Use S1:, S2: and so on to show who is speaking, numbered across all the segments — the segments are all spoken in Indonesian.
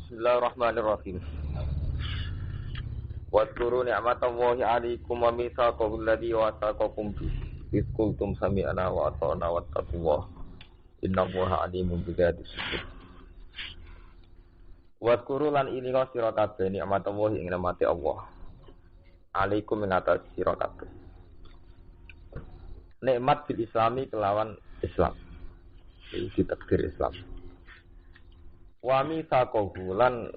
S1: Bismillahirrahmanirrahim. Wadhkuru ni'matallahi 'alaikum wa mitsaqahu alladzi wathaqakum bihi. Idz qultum sami'na wa ata'na wattaqullaha. Innallaha 'alimun bidzatis sudur. Wadhkuru lan ilinga sira kabeh ni'matallahi ing nikmate Allah. 'Alaikum ing atas sira kabeh. Nikmat fil Islami kelawan Islam. Iki takdir Islam. Wa mitsaqahu lan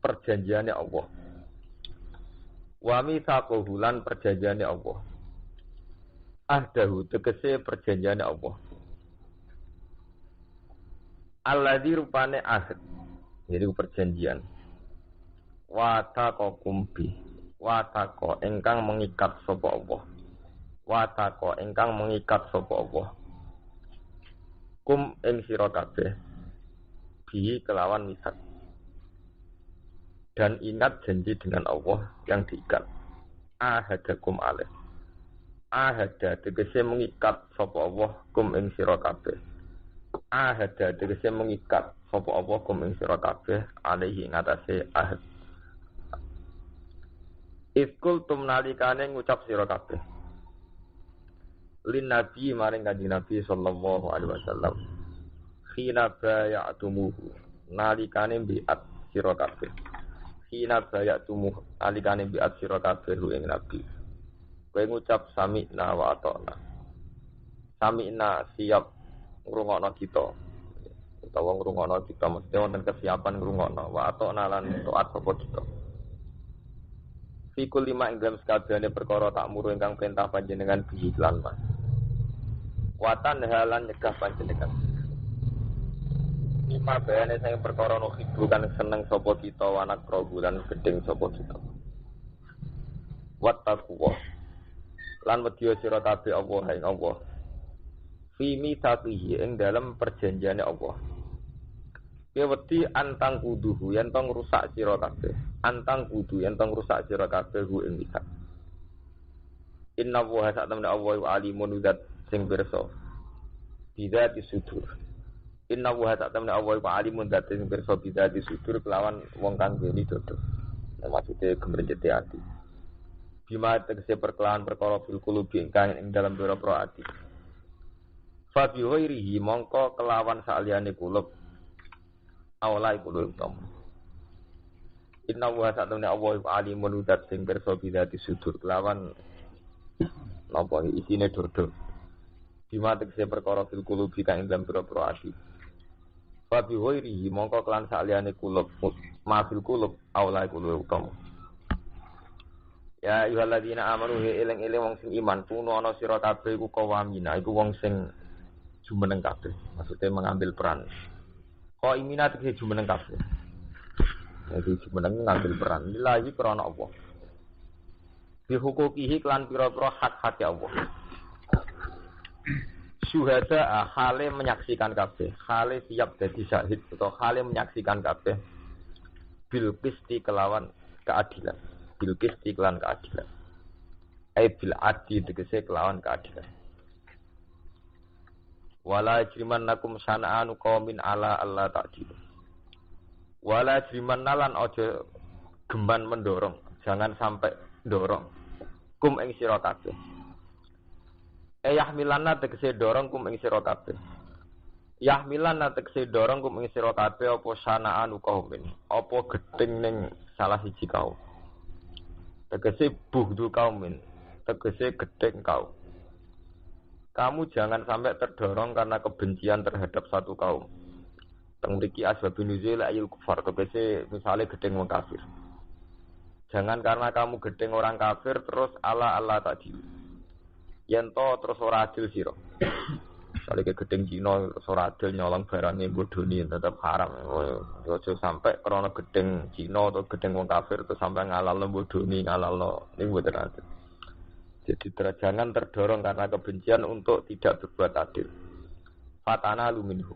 S1: perjanjiane Allah. Wa mitsaqahu lan perjanjiane Allah. Ahdahu tegese perjanjiane Allah. Alladzi rupane ahd. Jadi perjanjian. Wa taqakum bi. Wa taqa ingkang mengikat sapa Allah. Wa taqa ingkang mengikat sapa Allah. Kum ing sira kabeh bi kelawan misat. Dan ingat janji dengan Allah yang diikat. Ahadakum alaih. Ahada tegese mengikat sapa Allah kum ing sira kabeh. Ahada tegese mengikat sapa Allah kum ing sira kabeh alaihi ing atase ahad. Iskul tumnalikane ngucap sira kabeh. Lin nabi maring kanjeng Nabi sallallahu alaihi wasallam. Khina baya'tumuhu nalikane bi'at sira kabeh. Khina baya'tumuhu nalikane bi'at sira kabeh ing Nabi. Kowe ngucap sami'na wa ata'na. Sami'na siap ngrungokno kita. Utawa ngrungokno kita mesti wonten kesiapan ngrungokno wa ata'na lan taat sapa kita. Fikul lima ing dalam sakabehane perkara tak muru ingkang perintah panjenengan bihi lan mas. Watan halan nyegah panjenengan. Lima bayane sing perkara no hibu kan seneng sapa kita anak progulan gedeng sapa kita. Wattaqwa. Lan wedya sira kabeh Allah ing Allah. Fi mitsaqihi ing dalam perjanjiane Allah. Kowe wedi antang kuduhu yen tong rusak sira kabeh. Antang kudu yen tong rusak sira kabeh hu ing mitsak. Inna wa sa'tamna Allah alimun zat sing pirsa. Bidzati sudur. Inna wa sa'tamna Allah alimun zat sing pirsa bidzati sudur kelawan wong kang duweni dodo. Maksude gemrenjete ati. Bima tegese perkelawan perkara fil qulubi ingkang ing dalam pira-pira ati. Fa bi ghairihi mongko kelawan saliyane kulub. Awalai kulub tom. Inna wa sa'tamna Allah alimun zat sing pirsa bidzati sudur kelawan napa isine dodo. Bima tegese perkara fil qulubi kang ing dalam pira-pira ati. Fa bi ghairihi mongko kelan saliyane kulub ma fil qulub awalai kulub tom. Ya ayyuhalladzina amanu eling-eling wong sing iman kuno ana sira kabeh iku kawamina iku wong sing jumeneng kabeh maksudnya mengambil peran kok imina tegese jumeneng kabeh jadi jumeneng ngambil peran lillahi krana Allah bi hukukihi kelan pira-pira hak-hak Allah syuhada hale menyaksikan kabeh hale siap dadi syahid atau hale menyaksikan kabeh bil qisti kelawan keadilan bil qisti kelawan keadilan bil adli tegese kelawan keadilan wala jrimannakum sana'anu qaumin ala alla ta'dilu wala jrimannalan aja gemban mendorong jangan sampai dorong kum ing sira kabeh yahmilanna tegese dorong kum ing sira kabeh yahmilanna tegese dorong kum ing sira kabeh apa sana'anu qaumin apa gedeng ning salah siji kaum tegese buhdu kaumin tegese gedeng kaum. Kamu jangan sampai terdorong karena kebencian terhadap satu kaum. Teng mriki asbabun nuzul ayul kufar tegese misale gedeng wong kafir. Jangan karena kamu gedeng orang kafir terus ala tadi. Yen to terus ora adil sira. Misale gedeng Cina terus ora adil nyolong barange bodoni tetep haram. Ojo sampai karena gedeng Cina atau gedeng wong kafir terus sampai ngalalno bodoni ngalalno ning mboten adil. Jadi jangan terdorong karena kebencian untuk tidak berbuat adil. Fatana luminhum.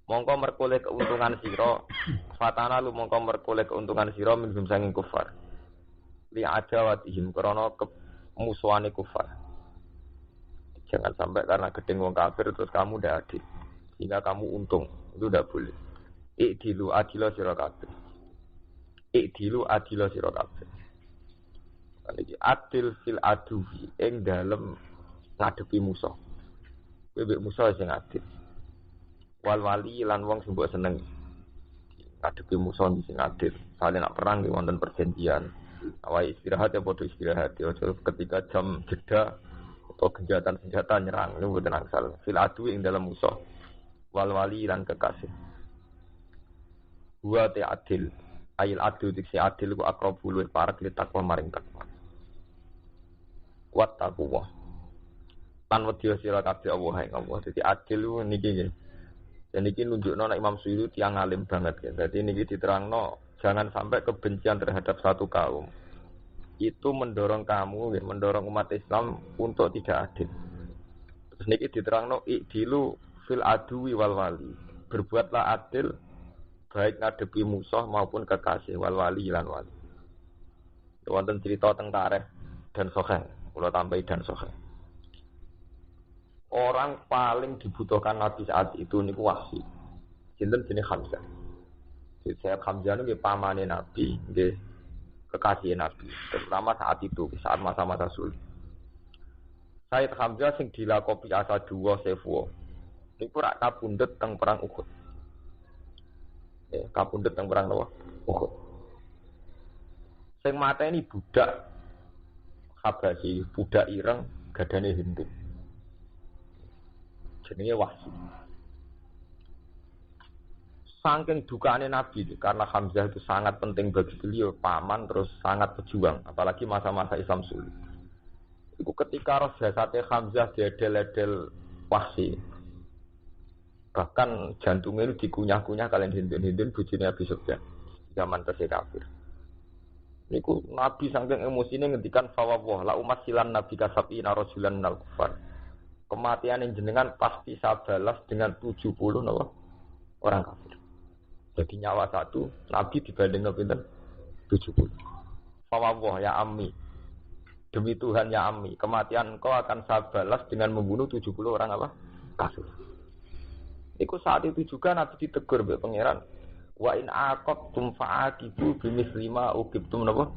S1: Mongko merkoleh keuntungan sira. Fatana lu mongko merkoleh keuntungan sira minhum sanging kufar. Li adawatihim krana kemusuhane kufar. Jangan sampai karena gedeng wong kafir terus kamu ndak adil. Sehingga kamu untung. Itu ndak boleh. Ikdilu adila sira kabeh. Ikdilu adila sira kabeh. Iki adil fil aduwi ing dalem ngadepi musuh. Kowe mbek musuh sing adil. Wal wali lan wong sing mbok seneng. Ngadepi musuh sing adil. Sale nak perang ki wonten perjanjian. Awai istirahat ya padha istirahat. Ojo ketika jam jeda atau genjatan senjata nyerang niku mboten angsal. Fil aduwi ing dalem musuh. Wal wali lan kekasih. Wa ta adil. Ail adu diksi adil ku akrabu luwih parek li takwa maring takwa. Wat taqwa. Lan wedya sira kabeh Allah ing Allah. Dadi adil niki nggih. Dan niki nunjukno nek Imam Suyuti tiyang alim banget ya. Dadi niki diterangno jangan sampai kebencian terhadap satu kaum itu mendorong kamu, ya, mendorong umat Islam untuk tidak adil. Terus niki diterangno ikdilu fil adwi wal wali. Berbuatlah adil baik ngadepi musuh maupun kekasih wal wali lan wali. Wonten cerita teng Tarikh dan Sahih, kula tambahi dan Sahih. Orang paling dibutuhkan Nabi saat itu niku Wahsy. Sinten jenenge Hamzah. Saya Hamzah niku pamane Nabi, nggih kekasih Nabi, terutama saat itu, saat masa-masa sulit. Said Hamzah sing dilakopi Asadullah Saifuwa. Niku rak kapundhut teng perang Uhud. Kapundhut teng perang napa? Uhud. Sing mateni budak Habasyi, budak ireng gadane Hindu. Jenenge Wahsy. Saking dukane Nabi karena Hamzah itu sangat penting bagi beliau, paman terus sangat pejuang, apalagi masa-masa Islam sulit. Itu ketika roh jasate Hamzah diedel-edel Wahsy. Bahkan jantungnya itu dikunyah-kunyah kalian hindun-hindun bojone Abi Sufyan zaman tesih kafir. Niku Nabi saking emosine ngendikan fawwah la umat silan Nabi kasabina rajulan minal kufar. Kematian yang jenengan pasti saya balas dengan 70 orang kafir. Jadi nyawa satu, Nabi dibanding pinten 70. Fawwah ya ammi. Demi Tuhan ya ammi, kematian engkau akan saya balas dengan membunuh 70 orang apa? Kafir. Iku saat itu juga Nabi ditegur oleh pangeran. Wa in aqabtum fa'aqibu bimislima uqibtum napa?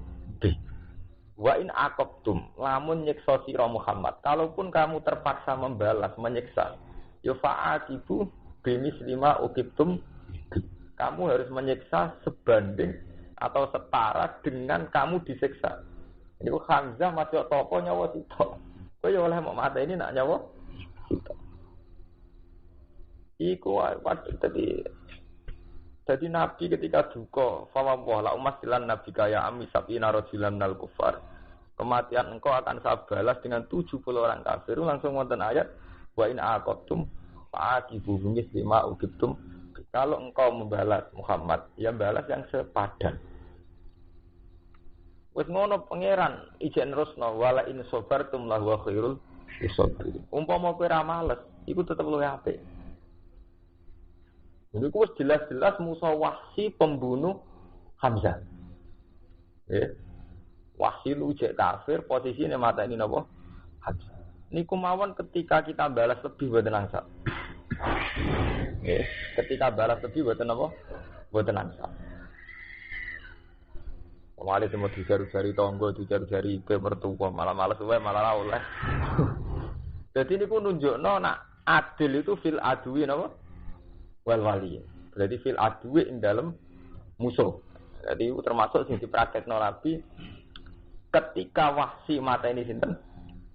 S1: Wa in aqabtum, lamun nyiksa sira Muhammad, kalaupun kamu terpaksa membalas menyiksa, ya fa'aqibu bimislima uqibtum. Kamu harus menyiksa sebanding atau setara dengan kamu disiksa. Ini kok Hamzah masuk topo nyawa sitok. Kok ya oleh mau mata ini nak nyawa sitok. Iku wae tadi Nabi ketika duka, fawwah la umat silan Nabi kaya ami sabina rajulan minal kufar. Kematian engkau akan saya balas dengan 70 orang kafir. Langsung wonten ayat wa in aqabtum fa'aqibu bimislima uqibtum. Kalau engkau membalas Muhammad, ya balas yang sepadan. Wis ngono pangeran ijen rusno wala in sabartum lahu khairul lisabirin. Umpama kowe ra males, iku tetep luwih apik. Niku wis jelas-jelas musuh Wahsy pembunuh Hamzah. Wahsy lu jek kafir, posisine mateni napa? Hamzah. Niku mawon ketika kita balas lebih boten angsa. Ketika balas lebih boten napa? Boten angsa. Wali semua dijaru-jari tonggo, dijaru-jari ibu mertua, malah males wae malah oleh. Jadi niku nunjukno nak adil itu fil adwi napa? Wal wali. Berarti fil adwi ing dalem musuh. Jadi itu termasuk sing dipraktekno Nabi ketika Wahsy mateni sinten?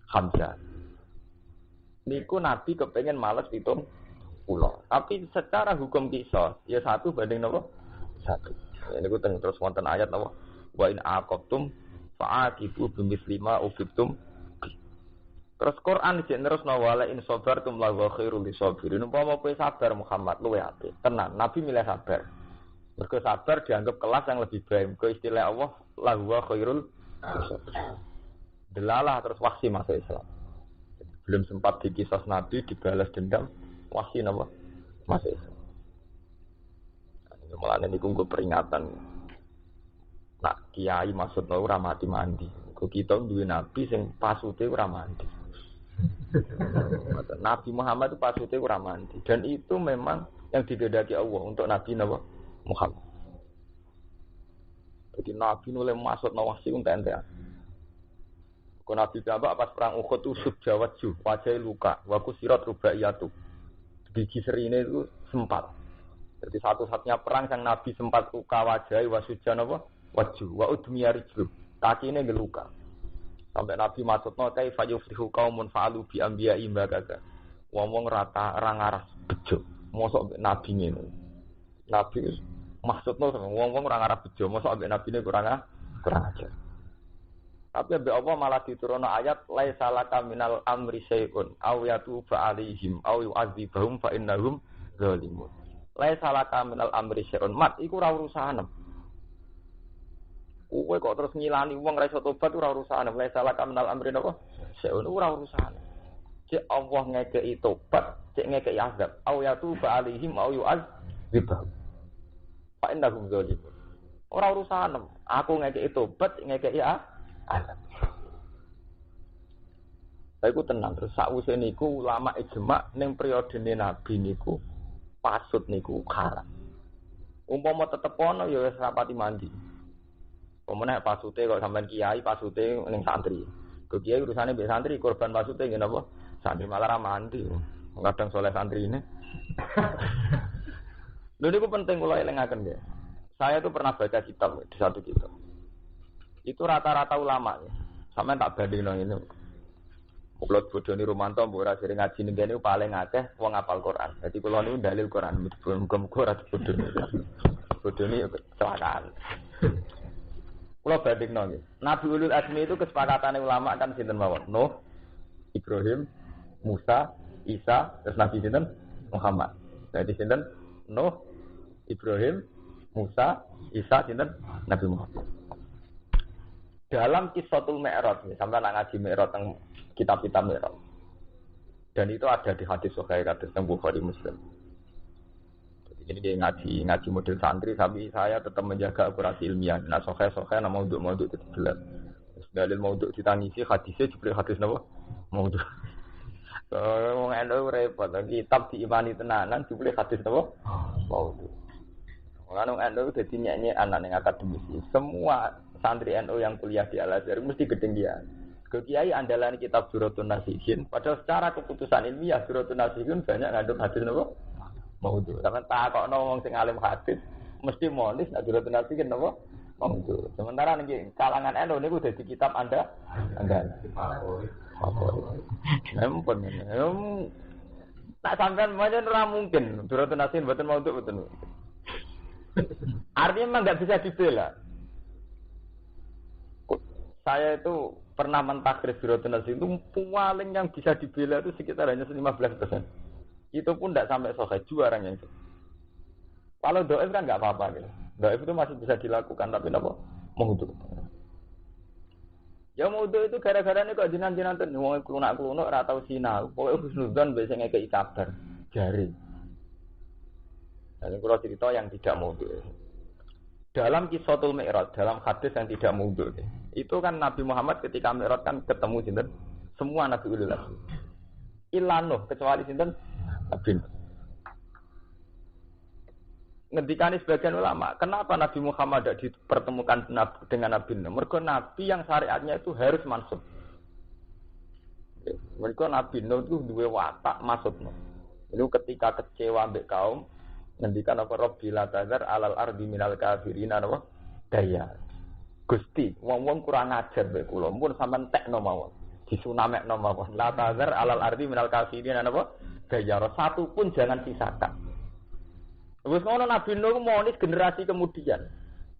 S1: Hamzah. Niku Nabi kepengen males pitung pulau. Tapi secara hukum kisah ya 1 banding napa? 1. Niku terus wonten ayat napa? Wa in aqabtum fa'aqibu bimislima uqibtum. Terus Quran jek nerusno wala in sabartum la wa khairul lisabirin. Umpama kowe sabar Muhammad luwih apik. Tenan, Nabi milih sabar. Mergo sabar dianggap kelas yang lebih baik. Mergo istilah Allah la wa khairul lisabirin. Delalah terus Wahsy masuk Islam. Belum sempat dikisah Nabi dibalas dendam, Wahsy napa? Masuk Islam. Mulane niku nggo peringatan. Nak kiai maksudnya ora mati-mandi. Kok kita duwe nabi sing pasute ora mandi. Nabi Muhammad itu pasute ora mandi dan itu memang yang digedaki Allah untuk nabi napa Muhammad. Jadi Nabi nulai masuk nawasi ente-entean. Kau Nabi Bapak pas perang Uhud itu sujawat wajah luka, waku sirat rubaiyatu. Gigi serine itu sempat. Jadi satu-satunya perang yang Nabi sempat luka wajah wasujan apa? Waju, wa udmiya rijlu. Kaki ini geluka. Sampai Nabi maksudnya kaifa yuflihu qaumun fa'alu bi anbiya'i mbakaga. Ngomong rata orang aras bejo. Mosok Nabi ngene. Nabi maksudnya ngomong orang arah bejo, mosok ambek Nabi ini kurang ajar. Tapi ambek Allah malah diturunno ayat laisa laka minal amri syai'un aw yatuba alaihim aw yu'adzibahum fa innahum zalimun. Laisa laka minal amri syai'un mat iku ora urusane. Kowe kok terus ngilani wong ra iso tobat ora urusane. Laisa laka minal amri napa? Syai'un ora urusane. Cek Allah ngekeki tobat, cek ngekeki azab, aw yatuba alaihim aw yu'adzibahum. Fa innahum zalimun. Ora urusane. Aku ngekeki tobat, ngekeki azab. Aku tenang terus sakwise niku ulama ijma ning periodene Nabi niku pasut niku haram. Umpama tetep ana ya wis rapati mandi. Pemene pasute kok sampean kiai pasute ning santri. Kok kiai urusane mbek santri korban pasute nggih napa? Santri malah ra mandi. Kadang soleh santri ini. Lha niku penting kula elingaken nggih. Saya tuh pernah baca kitab di satu kitab. Itu rata-rata ulama ya. Sampeyan tak bandingno ini. Kulo bodoni Romanto mbok ora sering ngaji ning kene paling akeh wong hafal Quran. Dadi kula niku dalil Quran muga-muga ora bodoni. Bodoni kecelakaan. Kulo bandingno nggih. Nabi Ulul Azmi itu kesepakatane ulama kan sinten mawon? Nuh, Ibrahim, Musa, Isa, terus Nabi sinten? Muhammad. Dadi sinten? Nuh, Ibrahim, Musa, Isa sinten? Nabi Muhammad. Dalam Qissatul Mi'raj, sampai nak ngaji Mi'raj teng kitab-kitab Mi'raj. Dan itu ada di hadis sahih hadis teng Bukhari Muslim. Jadi ini dia ngaji model santri, tapi saya tetap menjaga akurasi ilmiah. Nah sahih nama untuk itu jelas. Dalil maudhu ditangisi hadisnya juga hadis napa? Maudhu. Wong endo repot, kitab diimani tenanan juga hadis napa? Maudhu. Orang endo dadi nyanyi anak ning akademisi. Semua santri NU yang kuliah di Al-Azhar mesti ketinggian. Ke kiai andalan kitab Duratun Nasihin, padahal secara keputusan ilmiah Duratun Nasihin banyak ngandung hadis napa? Maudhu. Sampeyan takokno wong sing alim hadis, mesti monis nek Duratun Nasihin napa? Maudhu. Sementara niki kalangan NU niku dadi kitab Anda. Nempel. Tak sampean macam ora mungkin Duratun Nasihin mboten maudhu mboten. Artinya memang enggak bisa dibela. Saya itu pernah mentakhris Duratun Nasihin itu paling yang bisa dibela itu sekitar hanya 15%. Itu pun tidak sampai sahih juara yang itu. Kalau doif kan nggak apa-apa gitu. Doif itu masih bisa dilakukan tapi apa? Maudhu. Ya maudhu itu gara-gara ini kok jinan-jinan tuh ngomong kelunak-kelunak ora tau sinau. Pokoke husnudzon biasanya ngekeki kabar jari. Dan kalau cerita yang tidak maudhu. Dalam Qissatul Mi'raj, dalam hadis yang tidak maudhu. Itu kan Nabi Muhammad ketika Mi'raj kan ketemu sinten? Semua Nabi Ulul Azmi. Illa Nuh kecuali sinten? Nabi Nuh. Ngendikane sebagian ulama, kenapa Nabi Muhammad tidak dipertemukan dengan Nabi Nuh? Mergo Nabi yang syariatnya itu harus mansub. Mergo Nabi Nuh itu duwe watak maksudnya. Itu ketika kecewa ambek kaum, ngendikan apa Rabbil tazar alal ardi minal kafirin apa? Daya. Gusti, wong-wong kurang ajar mbek kula. Mun sampean tekno mawon. Disunamekno mawon. La tazar alal ardi minal kafirin apa? Daya. Satu pun jangan sisakan. Wis ngono Nabi Nuh monis generasi kemudian.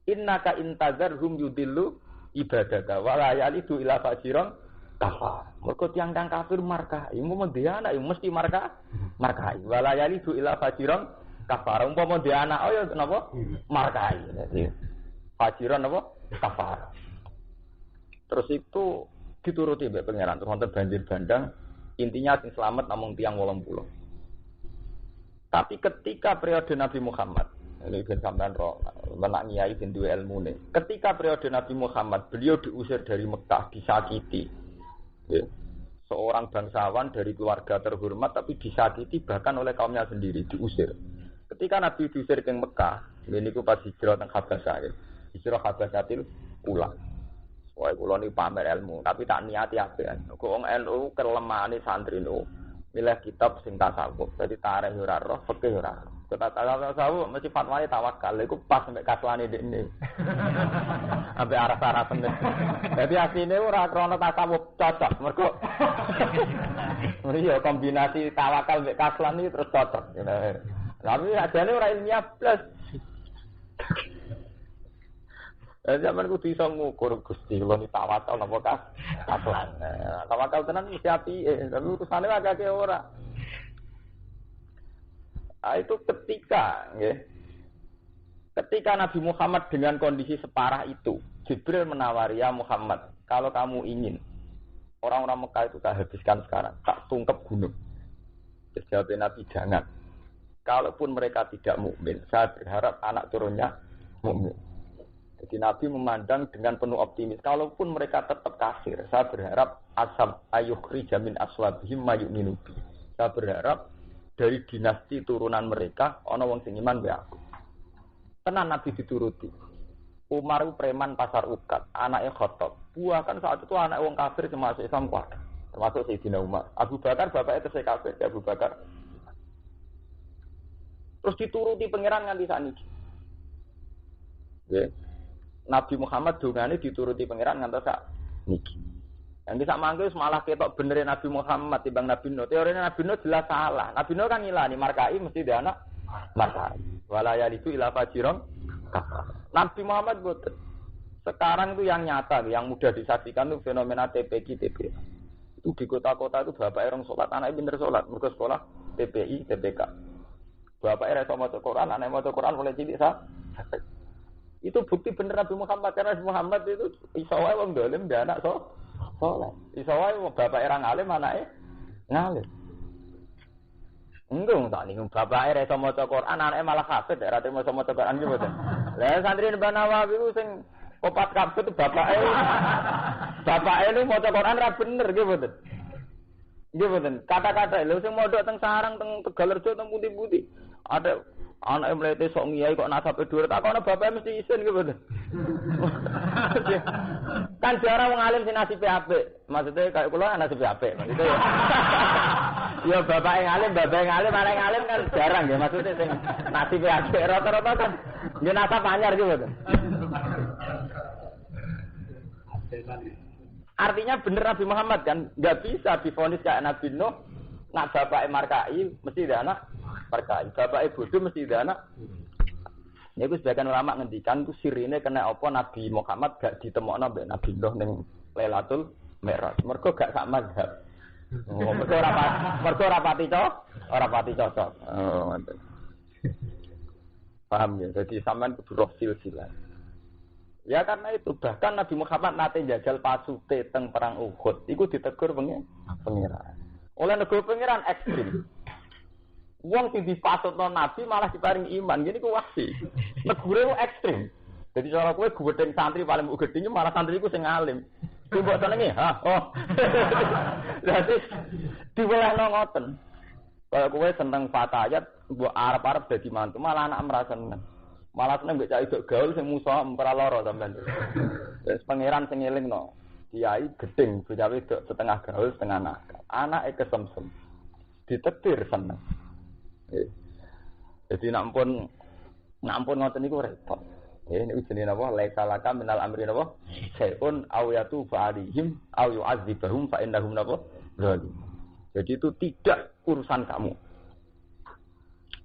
S1: Innaka intazarhum yudillu ibadaka wa la yalidu ila fajiran kafar. Mergo tiang-tiang kafir marka, imu dia anak mesti marka. Wa la yalidu ila fajiran kafar. Umpama dia anak oh ya napa? Markai. Fajiran apa? Kafar. Terus itu dituruti mbek pangeran terus wonten banjir bandang. Intinya sing selamat namung tiang 80. Tapi ketika periode Nabi Muhammad, ini ben sampean ro, menak nyai ben duwe ilmune. Ketika periode Nabi Muhammad, beliau diusir dari Mekah, disakiti. Ya. Seorang bangsawan dari keluarga terhormat tapi disakiti bahkan oleh kaumnya sendiri, diusir. Ketika Nabi diusir ke Mekah, Ini ku pas hijrah teng Habasah. Hijrah Habasatil Ula. Wah, kula ni pamer ilmu, tapi tak niati apean. Kok wong NU kelemahane santri NU. Milih kitab sing tasawuf. Dadi tarikh ora roh, fikih ora roh. Kota tasawuf mesti fatwane tawakal. Iku pas mek kaslane dekne. Ambe arah-arah tenan. Dadi asline ora krana tasawuf cocok, mergo iya kombinasi tawakal mek kaslan iki terus cocok. Tapi ajane ora ilmiah plus. Zaman kudu iso ngukur Gusti kula ni tawakal napa kaslan. Tawakal tenan mesti apike, tapi utusane agak ora. Itu ketika nggih. Ketika Nabi Muhammad dengan kondisi separah itu, Jibril menawari ya Muhammad, kalau kamu ingin orang-orang Mekah itu tak habiskan sekarang, tak tungkep gunung. Terus jawab Nabi jangan. Kalaupun mereka tidak mukmin, saya berharap anak turunnya mukmin. Jadi Nabi memandang dengan penuh optimis. Kalaupun mereka tetap kafir, saya berharap asam ayukhri jamin aslabihim mayu'minu bi. Saya berharap dari dinasti turunan mereka ana wong sing iman be aku. Tenan Nabi dituruti. Umar preman pasar ukat, anaknya Khattab. Buah kan saat itu anak wong kafir termasuk Islam kuat. Termasuk Sayyidina Umar. Abu Bakar bapaknya tesih kafir, Abu Bakar. Terus dituruti pangeran nganti saniki. Nggih. Nabi Muhammad dongane dituruti pangeran ngantos sak niki. Yang kita mangke malah ketok bener Nabi Muhammad timbang Nabi Nuh. Teorinya Nabi Nuh jelas salah. Nabi Nuh kan ngilani markai mesti dia anak markai. Wala yalidu ila fajiron kafar. Nabi Muhammad boten. Sekarang itu yang nyata, yang mudah disaksikan itu fenomena TPQ, TPK. Itu di kota-kota itu bapak orang sholat, anaknya pinter sholat, mereka sekolah TPI, TPK. Bapaknya rasa maca Quran, anaknya maca Quran mulai cilik sah. Itu bukti bener Nabi Muhammad, karena Nabi Muhammad itu isawai wong dolim dia anak sholat. Isawai wong bapak orang alim, anaknya ngalim. Enggak tak nih, bapaknya rasa maca Quran, anaknya malah kafir, daerah terima maca Quran gitu. Lah santri Mbah Nawawi itu sing opat kabeh itu bapake lu maca Quran ra bener nggih mboten. Nggih mboten. Kata-kata lho sing mondok teng Sarang teng Tegalrejo teng pundi-pundi. Ada anake mlete sok ngiyai kok nasabe dhuwur tak ana bapake mesti isin nggih mboten. Kan jarang wong alim sing nasibe apik. Maksudnya kayak kula nasibe apik maksudnya. Ya bapake ngalim, anak ngalim kan jarang ya maksudnya sing nasibe apik rata-rata kan nggih nasab anyar nggih mboten. Artinya bener Nabi Muhammad kan nggak bisa divonis kayak Nabi Nuh. Nak bapak markai mesti ada anak markai, bapak bodoh mesti ada anak. Ya itu sebagian ulama ngendikan itu sirine kena apa Nabi Muhammad gak ditemokno mbek Nabi Nuh ning Lailatul Mi'raj. Mergo gak sak mazhab. Oh, mergo ora pati cocok. Oh, mantap. Paham ya? Jadi sampean kudu roh silsilah. Ya karena itu bahkan Nabi Muhammad nate njajal pasute teng perang Uhud, iku ditegur pengiran. Oleh negara pengiran ekstrim. Wong sing dipasutno Nabi malah diparing iman, gini ku wasi. Negure ku ekstrim. Jadi cara kowe gedeng santri paling gedeng malah santriku sing alim. Ku mbok senengi, ha. Oh. Dadi diwelehno ngoten. Kalau kowe seneng fatayat, mbok arep-arep dadi mantu, malah anak merasa seneng. Malah seneng mbek cah idok gaul sing musuh ora lara sampean. Wis pangeran sing elingno. Kiai gedeng bocah wedok setengah gaul setengah nakal. Anake kesemsem. Ditetir seneng. Jadi nak pun ngoten niku repot. Ini jenenge napa? Laisa laka minal amri napa? Sayyun aw yatu fa'alihim aw yu'adzibahum fa innahum napa? Zalim. Jadi itu tidak urusan kamu.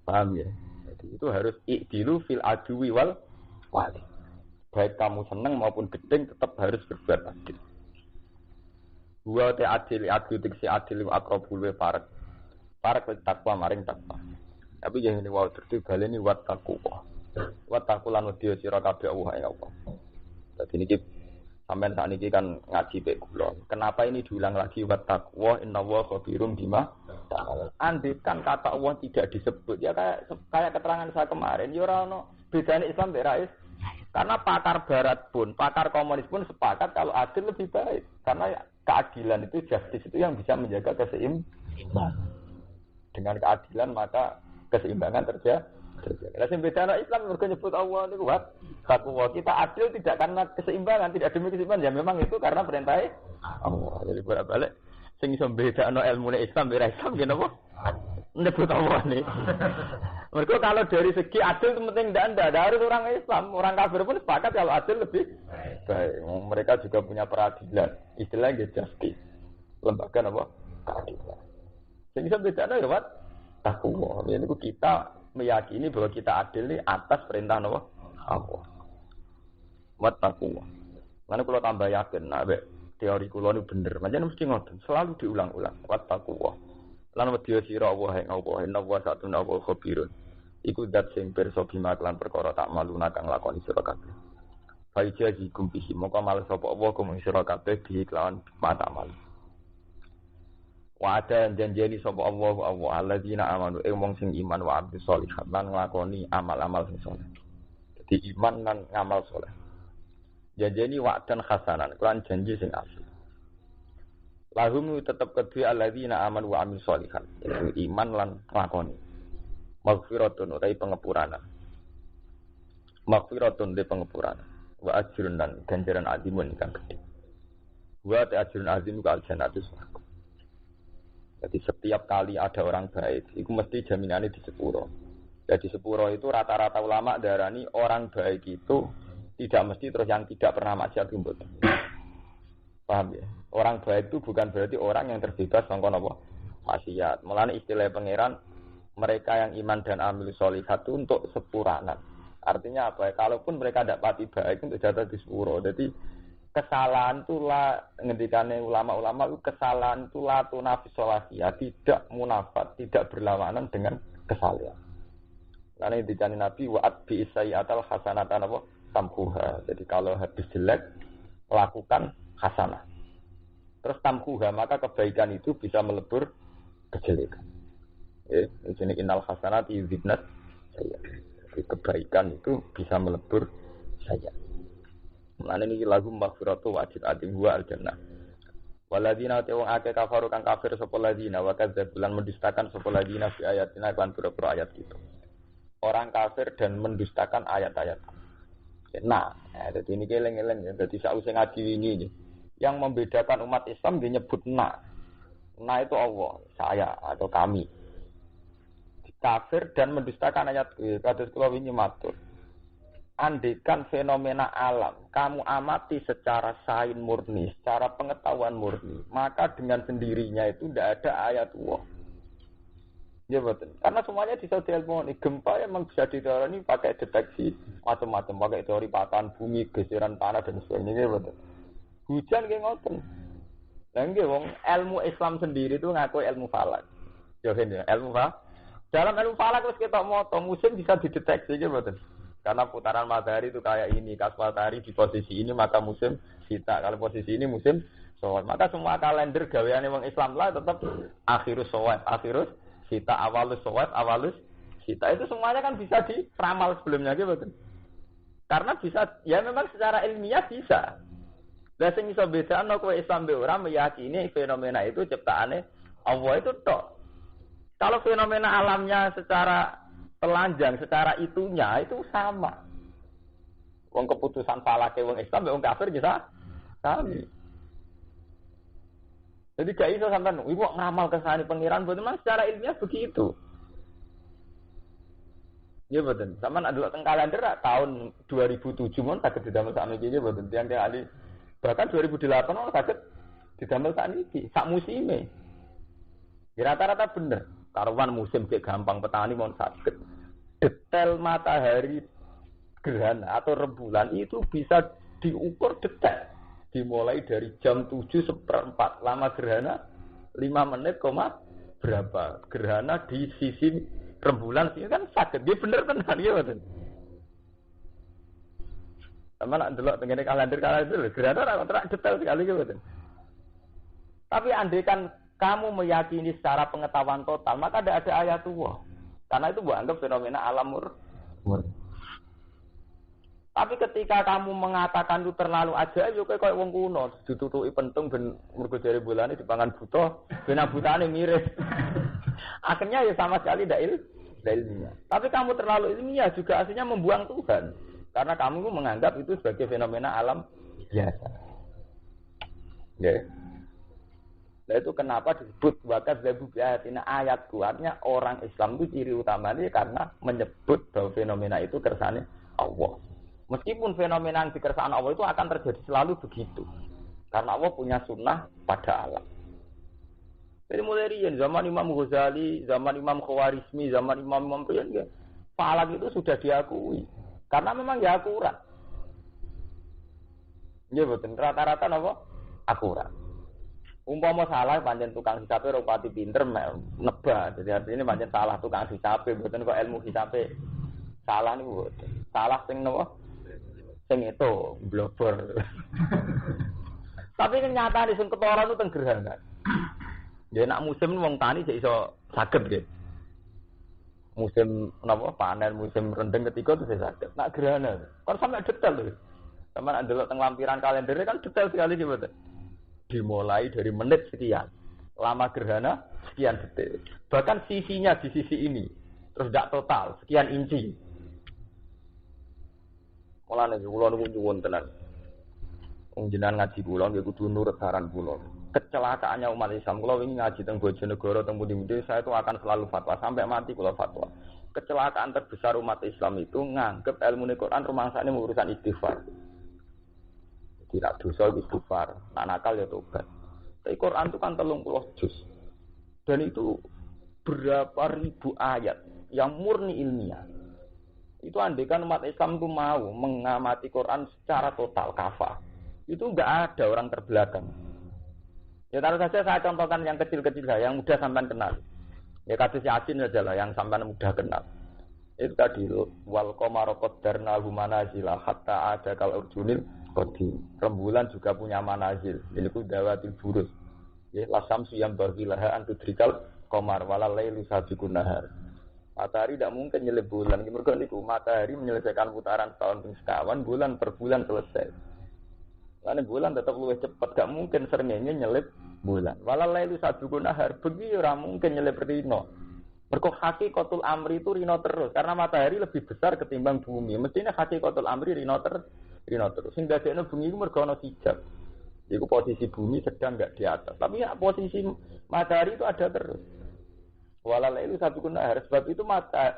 S1: Paham ya? Jadi itu harus i'dilu fil adwi wal wali. Baik kamu senang maupun gedeng tetap harus berbuat adil. Wa ta'adil adil tiksi adil wa aqrabul wa farak. Farak takwa maring takwa. Tapi yang ini wow tertibal ini wat takwa. Wat takulan wedya sira kabeh Allah ya Allah. Dadi niki sampean sak niki kan ngaji pek kula. Kenapa ini diulang lagi wat takwa innallaha khabirum bima ta'mal. Andikan kata Allah tidak disebut ya kayak keterangan saya kemarin ya ora ono bedane Islam mek rais. Karena pakar barat pun, pakar komunis pun sepakat kalau adil lebih baik. Karena keadilan itu justice itu yang bisa menjaga keseimbangan. Dengan keadilan maka keseimbangan terjadi. Lah sing bedana Islam mergo nyebut Allah niku wa taqwa. Kita adil tidak karena keseimbangan, tidak demi keseimbangan, ya memang itu karena perintah Allah. Jadi bolak-balik sing iso bedakno ilmune Islam ora Islam nggih napa? Nyebut Allah nih. Mergo kalau dari segi adil itu penting ndak harus orang Islam, orang kafir pun sepakat kalau adil lebih baik. Mereka juga punya peradilan. Istilahnya justice. Lembaga apa? Keadilan. Sing iso bedakno ya wat taqwa. Ini kita meyakini bahwa kita adil ini atas perintah Allah. Wattaqwa. Mana kalau tambah yakin, nah teori kula ini bener. Macam mesti ngoten, selalu diulang-ulang. Wattaqwa. Lan wedya sira Allah ing Allah, inna wa satuna wa khabirun. Iku zat sing pirsa bima lan perkara tak maluna kang lakoni sira kabeh. Faijazi kumpihi moko mal sapa Allah kum sira kabeh bi kelawan mata mal. Wa ada janjeni sapa Allah alladzina amanu wong sing iman wa abdus sholihat lan nglakoni amal-amal sing saleh. Dadi iman lan ngamal saleh. Janjeni wa'dan hasanan, kan janji sing asli. Lahum tetep kedue alladzina amanu wa amil sholihat. Iman lan nglakoni. Maghfiratun utai pengepuranan. Maghfiratun de pengepuranan. Wa ajrun dan ganjaran azimun kang gedhe. Wa ta ajrun azim ka al-jannatus. Jadi setiap kali ada orang baik, itu mesti jaminannya di sepuro. Jadi sepuro itu rata-rata ulama darani orang baik itu tidak mesti terus yang tidak pernah maksiat kumpul. Paham ya? Orang baik itu bukan berarti orang yang terbebas sangka napa maksiat. Mulane istilah pangeran mereka yang iman dan amil sholihat itu untuk sepuranan. Artinya apa ya? Kalaupun mereka tidak pati baik untuk jatuh di sepuro. Jadi kesalahan itulah ngendikane ulama-ulama itu kesalahan itulah tunafis sholahiyah, tidak munafat, tidak berlawanan dengan kesalahan. Karena ngendikane Nabi wa'at bi sayyatal hasanatan apa tamkuha. Jadi kalau habis jelek lakukan hasanah. Terus tamkuha maka kebaikan itu bisa melebur kejelekan. Ini innal hasanati yudhibnat sayyi'at. Jadi kebaikan itu bisa melebur sayyi'at. Mulane niki lagu maghfiratu wajib adim wa al-jannah. Waladina ta'ung ake kafaru kang kafir sapa ladina wa kadzabulan mendustakan sapa ladina fi ayatina kan pura-pura ayat itu. Orang kafir dan mendustakan ayat-ayat. Nah, jadi ini keleng-keleng ya. Jadi sausé ngaji ini yang membedakan umat Islam dia nyebut na. Na itu Allah, saya atau kami. Kafir dan mendustakan ayat kados kula wingi matur. Andekan fenomena alam, kamu amati secara sains murni, secara pengetahuan murni, maka dengan sendirinya itu tidak ada ayat Allah. Ya betul. Karena semuanya bisa diilmui. Gempa memang bisa diteori pakai deteksi macam-macam, pakai teori patahan bumi, geseran tanah dan sebagainya. Ya betul. Hujan kayak ngoten. Lah nggih wong ilmu Islam sendiri itu ngaku ilmu falak. Ya kan ya, ilmu falak. Dalam ilmu falak terus kita moto musim bisa dideteksi ya betul. Karena putaran matahari itu kayak ini, kas matahari di posisi ini maka musim sita. Kalau posisi ini musim shawwal. Maka semua kalender gaweane wong Islam lah tetap akhirus shawwal, akhirus sita, awalus shawwal, awalus sita. Itu semuanya kan bisa diramal sebelumnya gitu betul. Karena bisa ya memang secara ilmiah bisa. Lah sing iso bedakno kowe Islam be ora meyakini fenomena itu ciptaane Allah itu tok. Kalau fenomena alamnya secara telanjang secara itunya itu sama. Wong keputusan falake wong Islam wong kafir bisa sami. Jadi gak iso sampean iku ngamal kesane pangeran betul memang secara ilmiah begitu. Ya betul. Sampean ada teng kalender tahun 2007 mon saged didamel sakniki ya betul. Tiang-tiang ahli bahkan 2008 mon saged didamel sakniki sak musime. Ya rata-rata bener. Karuan musim cek gampang petani mon saged. Detail matahari gerhana atau rembulan itu bisa diukur detail. Dimulai dari jam 7:04 lama gerhana 5 menit, berapa gerhana di sisi rembulan sini kan sakit. Dia bener tenan ya betul. Sama nak delok tengene kalender gerhana ora detail sekali ya betul. Tapi andaikan kamu meyakini secara pengetahuan total maka tidak ada ayat Allah. Karena itu buat anggap fenomena alam murni. Tapi ketika kamu mengatakan itu terlalu ajaib, yo kayak wong kuno, ditutuki pentung ben mergo jare bulane dipangan buta, ben butane mirip. Akhirnya ya sama sekali tidak ilmiah. Tapi kamu terlalu ilmiah juga aslinya membuang Tuhan. Karena kamu menganggap itu sebagai fenomena alam biasa. Ya. Nah itu kenapa disebut wakat zabu biatina ayat kuatnya orang Islam itu ciri utamanya karena menyebut bahwa fenomena itu kersane Allah. Meskipun fenomena yang dikersane Allah itu akan terjadi selalu begitu. Karena Allah punya sunnah pada alam. Jadi mulai riyen zaman Imam Ghazali, zaman Imam Khawarizmi, zaman Imam Riyan ya, falak itu sudah diakui. Karena memang ya akurat. Ya betul, rata-rata apa? Akurat. Umpama salah pancen tukang hisabe rupati pinter nebak. Jadi artinya pancen salah tukang hisabe, mboten kok ilmu hisabe. Salah niku mboten. Salah sing napa? Sing itu blobor. Tapi kenyataane sing ketara itu teng gerhana. Ya nak musim wong tani sik iso saged nggih. Musim napa panen, musim rendeng ketika itu saya saged. Nak gerhana. Kan sampai detail lho. Sama nak delok teng lampiran kalender kan detail sekali sih mboten. Dimulai dari menit sekian. Lama gerhana sekian detik. Bahkan sisinya di sisi ini. Terus tidak total, sekian inci. Mulane kula niku nyuwun tenan. Wong jenengan ngaji kula nggih kudu nurut saran kula. Kecelakaannya umat Islam, kula wingi ngaji teng Bojonegoro teng pundi-pundi saya itu akan selalu fatwa sampai mati kula fatwa. Kecelakaan terbesar umat Islam itu nganggep ilmu Quran rumangsane urusan istighfar. Tidak dosa istighfar, nak nakal ya tobat. Tapi Quran itu kan 30 juz. Dan itu berapa ribu ayat yang murni ilmiah. Itu andaikan umat Islam itu mau mengamati Quran secara total kafah. Itu enggak ada orang terbelakang. Ya taruh saja saya contohkan yang kecil-kecil saja, yang mudah sampean kenal. Ya kados Yasin saja lah yang sampean mudah kenal. Itu tadi wal qamara qaddarnahu manazila hatta ada kal urjunil qadim. Rembulan juga punya manazil. Ini ku dawatil burus. Ya lasam siyam bagilaha antudrikal qamar walal lailu sabiqun nahar. Matahari tidak mungkin nyelip bulan. Mergo niku matahari menyelesaikan putaran tahun ping sekawan, bulan per bulan selesai. Karena bulan tetap lebih cepat, gak mungkin srengenge nyelip bulan. Walal lailu sabiqun nahar, begitu ora mungkin nyelip rino. Mergo hakikatul amri itu rino terus, karena matahari lebih besar ketimbang bumi. Mestinya hakikatul amri rino terus. Sing dadekno bumi iku mergo ana hijab. Iku posisi bumi sedang enggak di atas, tapi ya posisi matahari itu ada terus. Walal lailu sabiqun nahar, sebab itu mata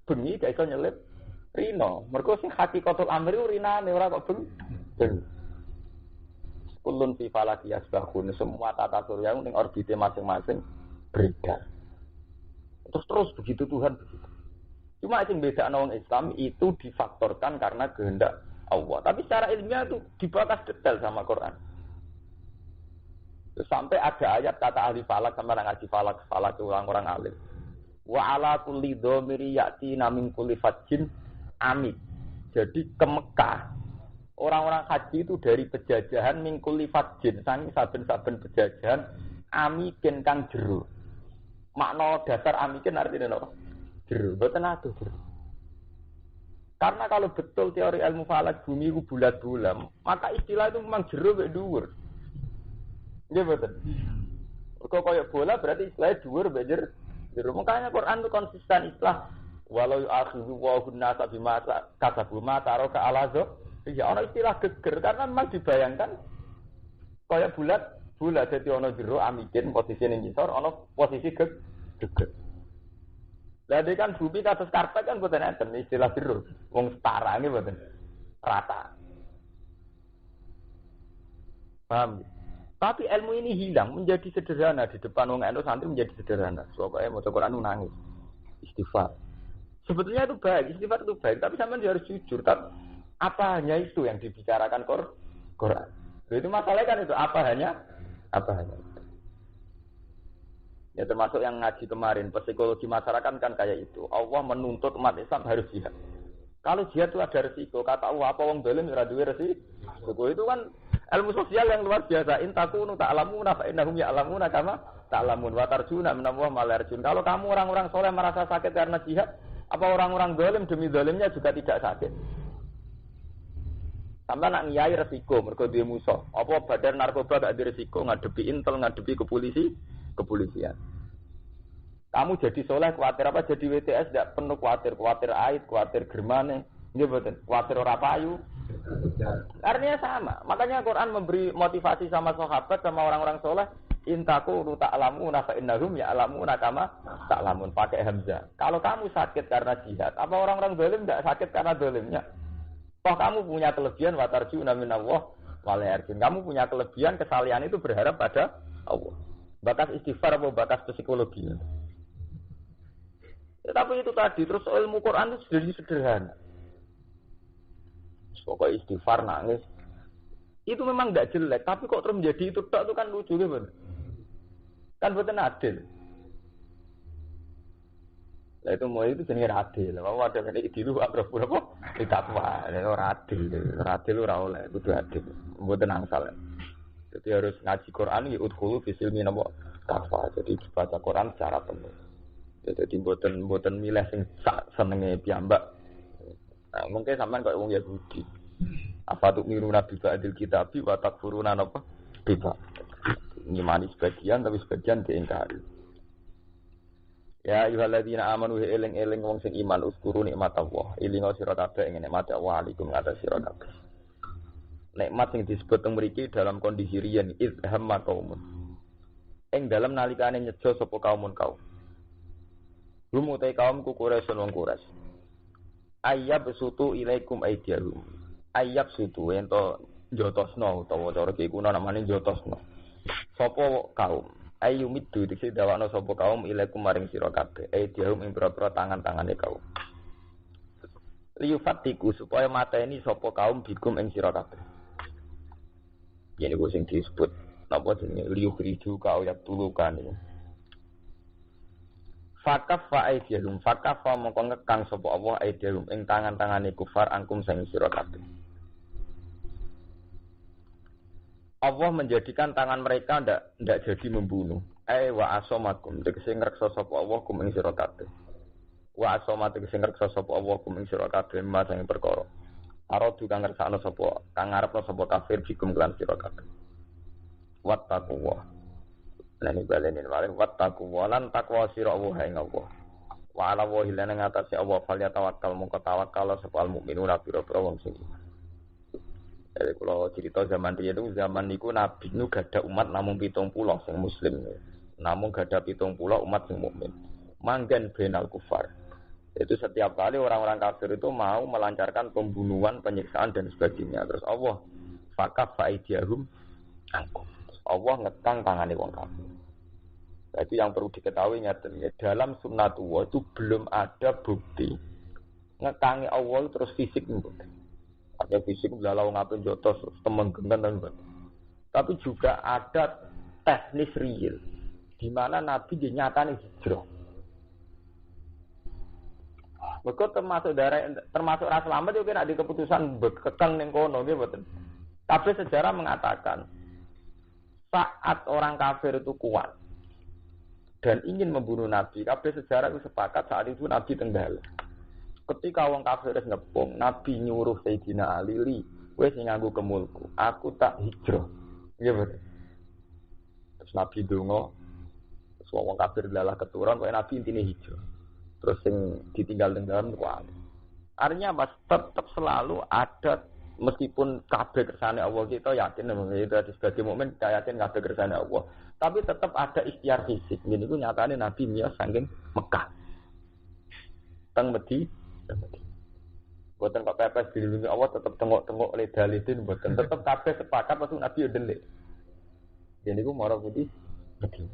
S1: bengi gak iso nyelip rino. Mergo sing hakikatul amri rinane ora kok bengi. Kulun fi falaki yasbahun, semua tata surya ning orbite masing-masing beredar. Terus begitu Tuhan begitu. Cuma sing bedakno wong Islam itu difaktorkan karena kehendak Allah. Tapi secara ilmiah itu dibahas detail sama Quran. Sampai ada ayat kata ahli falak sama orang ngaji falak itu orang-orang alim. Wa ala kulli dhamiri ya'ti min kulli fajjin amik. Jadi ke Mekah orang-orang haji itu dari pejajahan mingkuli fajin, saking saben-saben pejajahan amikin kang jero. Makna dasar amikin artinya apa? Jero, mboten adoh jero. Karena kalau betul teori ilmu falak bumi itu bulat-bulat, maka istilah itu memang jero mek dhuwur. Nggih mboten. Kok koyo bola berarti istilahnya dhuwur mek jero. Makanya Quran itu konsisten istilah walau akhidhu wa hunna sabima kasabu ma taraka alazo. Ya ana istilah geger karena memang dibayangkan kaya bulat dadi ana jero amikin posisi ning ngisor ana posisi geger. Lah dek kan bumi kados karpet kan mboten enten istilah jero. Wong setara nggih mboten. Rata. Paham? Tapi ilmu ini hilang menjadi sederhana di depan wong NU santri menjadi sederhana. Supaya maca Quran nangis. Istighfar. Sebetulnya itu baik, istighfar itu baik, tapi sampean harus jujur kan. Apa hanya itu yang dibicarakan Quran? Itu masalahnya kan itu apa hanya itu. Ya termasuk yang ngaji kemarin psikologi masyarakat kan kayak itu. Allah menuntut umat Islam harus jihad. Kalau jihad itu ada resiko, kata Allah apa wong dolim ora duwe resiko. Itu kan ilmu sosial yang luar biasa. In takunu ta'lamuna fa innahum ya'lamuna kama ta'lamun wa tarjuna min Allah ma la yarjun. Kalau kamu orang-orang soleh merasa sakit karena jihad, apa orang-orang dolim demi dolimnya juga tidak sakit? Sampai nak ngiyai resiko, mergo duwe musuh. Apa badan narkoba gak ada resiko ngadepi intel, ngadepi kepolisian. Kamu jadi soleh kuatir apa jadi WTS tidak penuh kuatir aid, kuatir germane, nggih mboten, kuatir ora payu. Artinya sama. Makanya Quran memberi motivasi sama sahabat sama orang-orang soleh. Intaku ta'lamuna fa innahum ya'lamuna kama ta'lamun pakai hamzah. Kalau kamu sakit karena jihad, apa orang-orang zalim enggak sakit karena zalimnya? Toh kamu punya kelebihan wa tarjuna minallah wal yarjun. Kamu punya kelebihan kesalihan itu berharap pada Allah. Bakas istighfar apa bakas psikologi? Ya, tapi itu tadi terus ilmu Quran itu sederhana. Pokoknya istighfar nangis itu memang tidak jelek, tapi kok terus menjadi itu tak itu kan lucu gitu, kan betul adil. Nah itu mau itu jenis adil, mau ada yang di luar berapa tidak apa, adil ora oleh, itu adil, betul angsal. Jadi harus ngaji Quran, udhulu fisilmi nabo takwa, jadi baca Quran secara penuh. Jadi betul milih sing senenge piyambak. Nah, mungkin sampean kok wong Yahudi. Apa tuh miru nabi ba'dil kitabi wa takfuruna napa? Biba. Ngimani sebagian tapi sebagian diingkari. Ya ayyuhalladzina amanu eling-eling wong sing iman uskuru nikmat Allah. Ilingo sira kabeh ing nikmat Allah alaikum atas sira kabeh. Nikmat sing disebut teng mriki dalam kondisi riyen izhamma qaumun. Ing dalam nalikane nyejo sapa kaumun kaum. Rumutai kaum ku Quraisy wong Quraisy. Ayyab sutu ilaikum aidiyahum. Ayyab sutu ento jotosno utawa cara iki kuna namane jotosno. Sapa kaum? Ayyumiddu dise dawakno sapa kaum ilaikum maring sira kabeh. Aidiyahum ing pira-pira tangan-tangane kaum. Liyufatiku supaya mateni sapa kaum bikum ing sira kabeh. Yen iku sing disebut napa jenenge liyukriju ka ayat tulukan iki. Fakaf fa aidiyahum fakaf fa mongko ngekang sapa Allah aidiyahum ing tangan-tangane kufar angkum sing sira kabeh. Allah menjadikan tangan mereka ndak jadi membunuh. Wa asomakum tegese ngreksa sapa Allah kum ing sira kabeh. Wa asoma tegese ngreksa sapa Allah kum ing sira kabeh mas ing perkara. Aradu kang ngersakno sapa kang ngarepno sapa kafir bikum lan sira kabeh. Wattaqwa. Lan ibalenin maring wattaqwa lan takwa sira Allah ing Allah. Wa ala wa hilana ngatasi Allah fal tawakkal mongko tawakal sapa mukminuna pira-pira wong sing iman. Jadi kalau cerita zaman dia itu zaman niku Nabi nu gada umat namung 70 sing muslim. Namung gada 70 umat sing mukmin. Manggen benal kufar. Itu setiap kali orang-orang kafir itu mau melancarkan pembunuhan, penyiksaan dan sebagainya. Terus Allah fakaf faidiyahum angkum. Allah ngekang tangane wong kafir. Nah, itu yang perlu diketahui nyata dalam sunnatullah itu belum ada bukti ngekangi Allah terus fisik nih. Ada fisik belalau ngapain jotos temen gendan dan buat. Tapi juga ada teknis real di mana Nabi dinyatakan hijrah. Mereka termasuk ras lambat juga nak di keputusan bekekang ning kono nggih mboten. Tapi sejarah mengatakan saat orang kafir itu kuat dan ingin membunuh Nabi, kabeh sejarah itu sepakat saat itu Nabi tenggal. Ketika wong kafir wis ngepung, Nabi nyuruh Sayyidina Ali, wis nganggo kemulku, aku tak hijrah. Nggih betul. Terus Nabi donga, terus wong kafir lalah keturun, kok Nabi intine hijrah. Terus sing ditinggal dalam kuat. Artinya apa? Tetap selalu ada meskipun kabeh kersane Allah kita yakin itu sebagai mukmin kita yakin kabeh kersane Allah. Tapi tetap ada ikhtiar fisik. Ini ku nyatane Nabi miyos saking Mekah. Teng Medi. Buatan kok pepes dilindungi Allah tetap tengok-tengok oleh dalidin buatan tetap kabeh sepakat waktu Nabi udelik. Jadi ku marah putih Medi.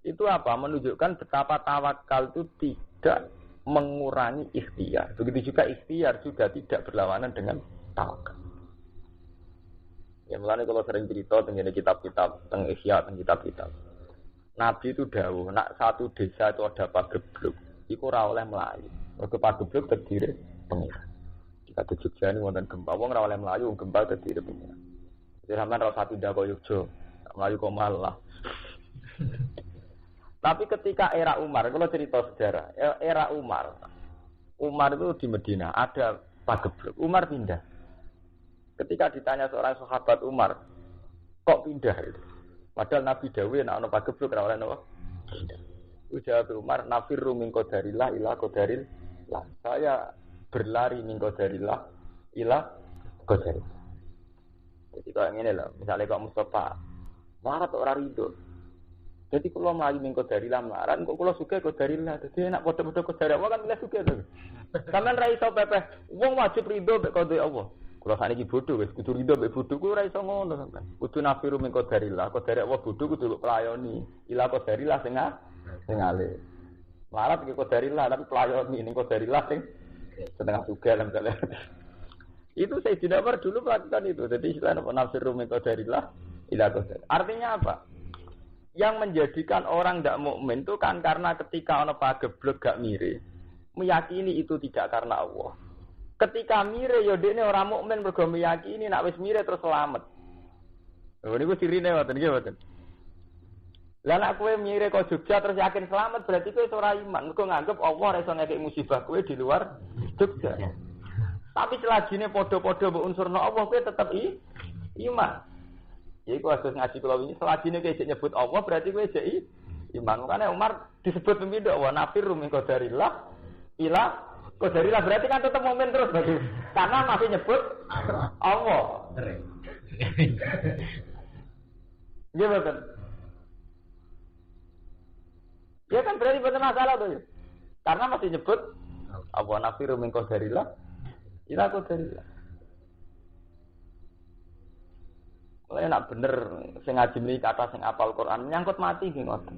S1: Itu apa? Menunjukkan betapa tawakal itu tidak mengurangi ikhtiar. Begitu juga ikhtiar juga tidak berlawanan dengan tawakal. Ya mulane kalau sering cerita tentang kitab-kitab tentang ihya, tentang kitab-kitab. Nabi itu dawuh, nak satu desa itu ada pagebluk, iku ora oleh mlayu. Mergo pagebluk terdiri pengira. Jika di Jogja ini wonten gempa, wong ora oleh mlayu, gempa terdiri pengira. Jadi sampean ora satu pindah koyo Jogja, mlayu kok malah. Tapi ketika era Umar, kalau cerita sejarah, era Umar itu di Medina ada pagebluk. Umar pindah. Ketika ditanya seorang sahabat Umar, kok pindah itu? Padahal Nabi dawuh nek ana pagebluk ora oleh napa? Ujar Umar, nafirru min qadarillah ila qadarillah. Saya berlari min qadarillah ila qadarillah. Jadi kalau ngene lho, misalnya kok Mustafa marat ora rido. Jadi kalau melayu min qadarillah melarat, kok kula sugih qadarillah. Dadi nek padha-padha qadarillah kan milih sugih to. Sampeyan ra iso pepeh, wong wajib rido mek qadar Allah. Kula sakniki bodho wis kudu rido mek bodho kuwi ora iso ngono sampeyan. Kudu nafiru min qadarillah, qadar Allah bodho kudu pelayoni. Ila qadarillah sing alih. Melarat iki qadarillah tapi pelayoni ning qadarillah sing setengah sugih misalnya. Itu Sayyidina Umar dulu melakukan itu. Jadi istilahnya nafiru min qadarillah ila qadar. Artinya apa? Yang menjadikan orang tidak mukmin itu kan karena ketika ana pageblek gak mire, meyakini itu tidak karena Allah. Ketika mire ya dekne ora mukmin mergo meyakini nek wis mire terus selamat. Lha niku sirine ngoten nggih mboten. Lah nek kowe mire kok Jogja terus yakin selamat berarti kowe ora iman. Mergo nganggep Allah ora iso ngekek musibah kowe di luar Jogja. Tapi selajine padha-padha mbok unsurna Allah kowe tetep iman. Ya iku atus ngaji kula wingi selajine kowe nyebut Allah berarti kowe jek iman. Makane Umar disebut pemimpin wa nafiru min qadarillah ila qadarillah berarti kan tetap mukmin terus berarti. Karena masih nyebut Allah. Nggih betul. Ya kan berarti betul masalah tuh. Karena masih nyebut Allah nafiru min qadarillah ila qadarillah. Enak bener sing ngaji mriki kata sing apal Quran menyangkut mati nggih ngoten.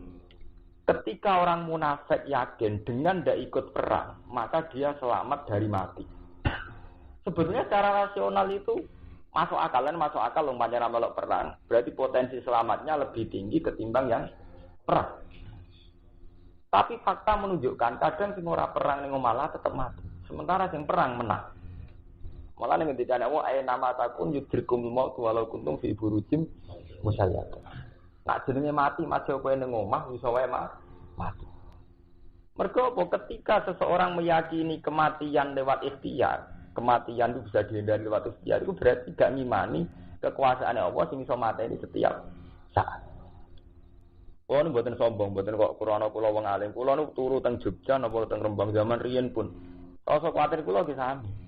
S1: Ketika orang munafik yakin dengan tidak ikut perang, maka dia selamat dari mati. Sebetulnya secara rasional itu masuk akal umpamanya melok perang. Berarti potensi selamatnya lebih tinggi ketimbang yang perang. Tapi fakta menunjukkan kadang sing ora perang ning malah tetap mati. Sementara sing perang menang. Malah ning ngendika nek wae nama takun yudrikum maut walau kuntum fi burujim musayyad. Nak jenenge mati kowe ning omah iso wae mati. Mergo apa ketika seseorang meyakini kematian lewat ikhtiar, kematian itu bisa dihindari lewat ikhtiar itu berarti gak ngimani kekuasaan Allah sing iso mateni setiap saat. Oh, ini mboten sombong, mboten kok krana kula wong alim. Kula nu turu teng Jogja napa teng Rembang zaman riyen pun. Rasa kuwatir kula ki sami.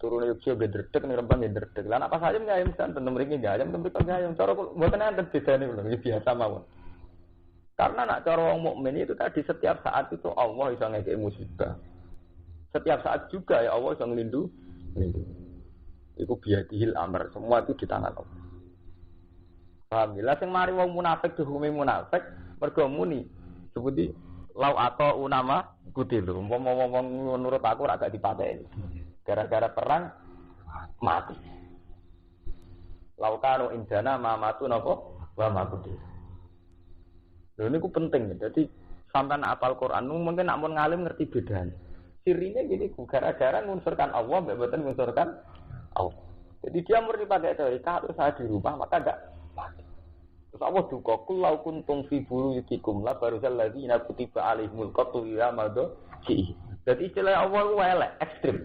S1: Turun Yogyakarta gedredeg ning Rembang gedredeg. Lah apa saja ngayem san tenem mriki ngayem temen ngayem cara mboten enten bedane lho biasa mawon. Karena nak cara wong mukmin itu tadi setiap saat itu Allah iso ngekeki musibah. Setiap saat juga ya Allah iso nglindungi. Iku biadihil amr, semua itu di tangan Allah. Paham ya? Lah sing mari wong munafik dihukumi munafik mergo muni sebuti lau atau unama kutilu. Umpama wong nurut aku ora gak dipateni. Gara-gara perang mati. Laukanu indana mamatu napa wa makuti. Lha niku penting. Jadi sampean apal Quran mungkin nak mun ngalim ngerti bedane. Sirine gini gara-gara ngunsurkan Allah mbek mboten ngunsurkan Allah. Jadi dia murni pakai teori kalau saya di rumah maka enggak mati. Terus Allah duka kullau kuntum fi buyutikum la baruzal ladzina kutiba alaihimul qatlu ya madho. Jadi istilah Allah ku elek ekstrem.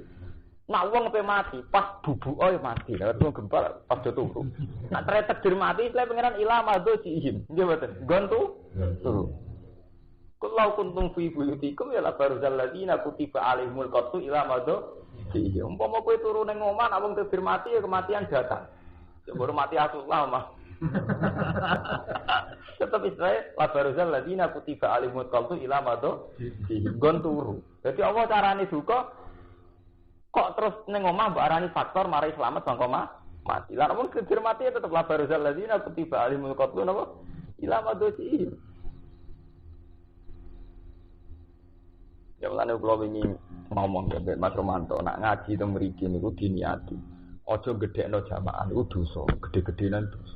S1: Nak wong pe mati pas bubuke mati. Lah wong gempal pas turu. Nak takdir mati istilah pangeran ila madho sihim. Nggih mboten. Gontu. Kullau kuntum fi buyutikum ya la baruzal ladzina kutiba alaihimul qatlu ila madho sihim. Umpama kowe turu ning omah nak wong takdir mati ya kematian datang. Sebelum mati asullah mah. Tetap Israel la baruzal ladzina kutiba alaihimul qatlu ila madho sihim. Gontu. Jadi Allah carane duka kok terus ning omah mbok arani faktor mari selamat bangko mati. Lah mun kedir mati tetep la baruzal ladzina kutiba alimul qatlu napa ila madosi. Ya mulane kula wingi ngomong mbek Mas Romanto nak ngaji teng mriki niku diniati. Aja gedhekno jamaah niku dosa, gedhe-gedhenan dosa.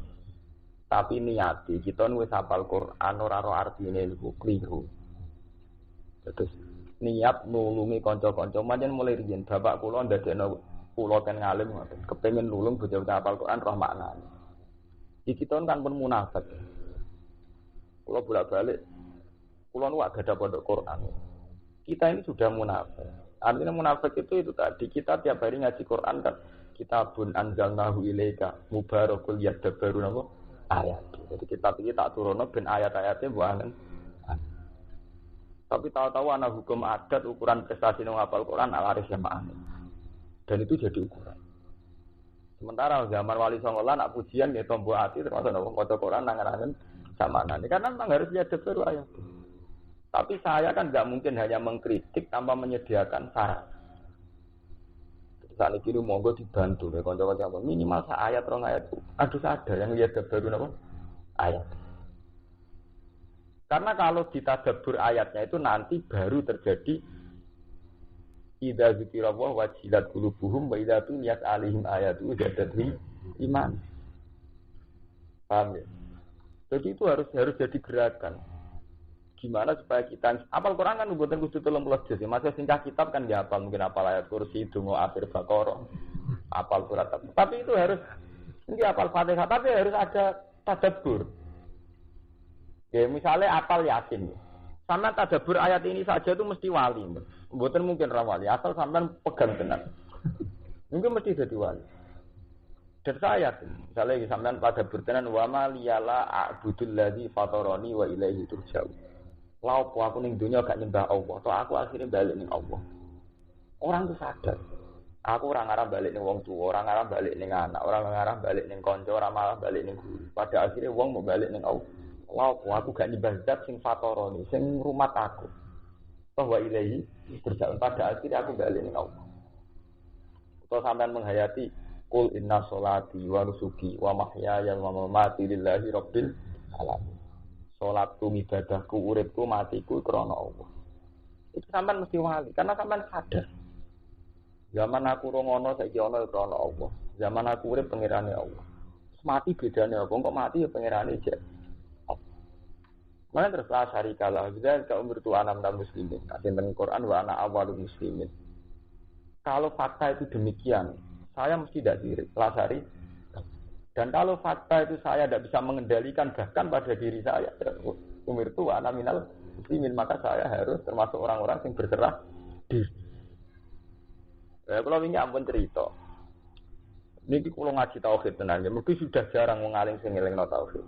S1: Tapi niati kita wis hafal Quran ora ro artine niku kliru. Terus niat nulungi kanca-kanca manjen mulai riyen bapak kula ndadekno kula ten ngalim ngoten kepengin nulung bocah-bocah hafal Quran roh maknane iki kita kan pun munafik kula bolak-balik kula nu gak gadah pondok Quran kita ini sudah munafik artinya munafik itu tadi kita tiap hari ngaji Quran kan kitabun anzalnahu ilaika mubarakul yadabbaru napa ayat jadi kitab iki tak turono ben ayat-ayate mbok angen Tapi tahu-tahu ana hukum adat ukuran prestasi nang hafal Quran alaris jamaah. Dan itu jadi ukuran. Sementara zaman Wali Songo lan nak pujian ya tombo ati termasuk nang maca Quran nangan-nangan jamaah. Karena memang harus lihat baru ayat. Tapi saya kan nggak mungkin hanya mengkritik tanpa menyediakan syarat. Saat ini monggo dibantu ya kanca-kanca minimal ayat rong ayat. Aduh ada yang lihat baru napa? Ayat. Karena kalau ditadabbur ayatnya itu nanti baru terjadi idza dzikrallah wajilat qulubuhum wa idza tuliyat alaihim ayatu zadatuhum iman. Paham ya? Jadi itu harus jadi gerakan. Gimana supaya kita apal Quran kan mboten kudu 30 juz. Masa singkah kitab kan ya apal mungkin apal ayat kursi donga akhir Baqarah. Apal surat. Tapi itu harus ini apal Fatihah tapi harus ada tadabbur. Ya misalnya apal Yasin. Sampai tadabbur ayat ini saja itu mesti wali. Mboten mungkin ra wali asal sampean pegang tenan. Mungkin mesti jadi wali. Dan saya misalnya sampean tadabbur tenan wa ma liyala a'budul ladzi fatarani wa ilaihi turja'un. Lah opo aku ning donya gak nyembah Allah, toh aku akhirnya balik ning Allah. Orang itu sadar. Aku ora ngarah balik ning wong tuwa, ora ngarah balik ning anak, ora ngarah balik ning kanca, ora malah balik ning guru. Pada akhirnya wong mau balik ning Allah. Lah opo aku gak nyembah zat sing fatarani, sing rumat aku. Toh wa ilaihi turja'un. Pada akhirnya aku balik ning Allah. Toh sampean menghayati Qul inna sholati wa nusuki wa mahyaya wa mamati lillahi rabbil alamin. Salatku, ibadahku, uripku, matiku krana Allah. Itu sampean mesti wali karena sampean sadar. Zaman aku ora ngono saiki ana krana Allah. Zaman aku urip pangerane Allah. Mati bedane apa? Kok mati ya pangerane jek. Mana terus la syarikalah bidzal ka umurtu anam dan muslimin. Kadang Quran wa ana awwalul muslimin. Kalau fakta itu demikian, saya mesti tidak diri, lasari. Dan kalau fakta itu saya tidak bisa mengendalikan bahkan pada diri saya, umur itu ana minal muslimin, maka saya harus termasuk orang-orang yang berserah diri. Kalau ini ampun cerita. Niki kalau ngaji tauhid tenan, mungkin sudah jarang mengaling sing ngelingno tauhid.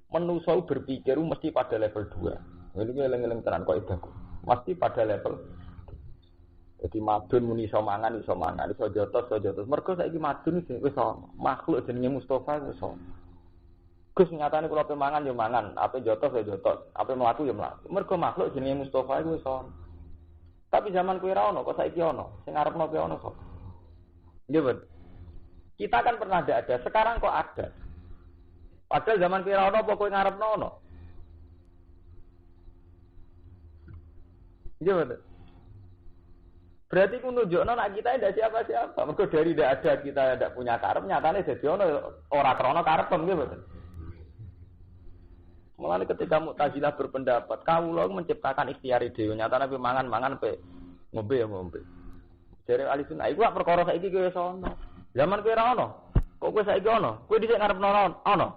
S1: Manusa berpikir mesti pada level 2. Ini ngeleng-ngeleng tenan kok ibaku. Mesti pada level jadi madun muni iso mangan, iso jotos. Mergo saiki madun wis makhluk jenenge Mustafa wis ono. Gus nyatane kula pe mangan ya mangan, ape jotos ya jotos, ape mlaku ya mlaku. Mergo makhluk jenenge Mustafa iku wis ono. Tapi zaman kuwi ra ono, kok saiki ono. Sing arepno pe ono kok. Nggih, Ben. Kita kan pernah ada, sekarang kok ada. Padahal zaman kuwi ra ono apa kowe ngarepno ono. Nggih, Ben. Berarti ku nunjukno nek kita ndak siapa-siapa. Mergo dari ndak ada kita ndak punya karep, nyatane dadi ono ora krana karep nggih mboten. Mulane ketika Mu'tazilah berpendapat, kawula menciptakan ikhtiar dhewe, nyatane pe mangan pe ngombe ya ngombe. Jare ahli sunnah iku perkara saiki kowe wis ono. Zaman kowe ora ono. Kok kowe saiki ono? Kowe dhisik ngarepno ono.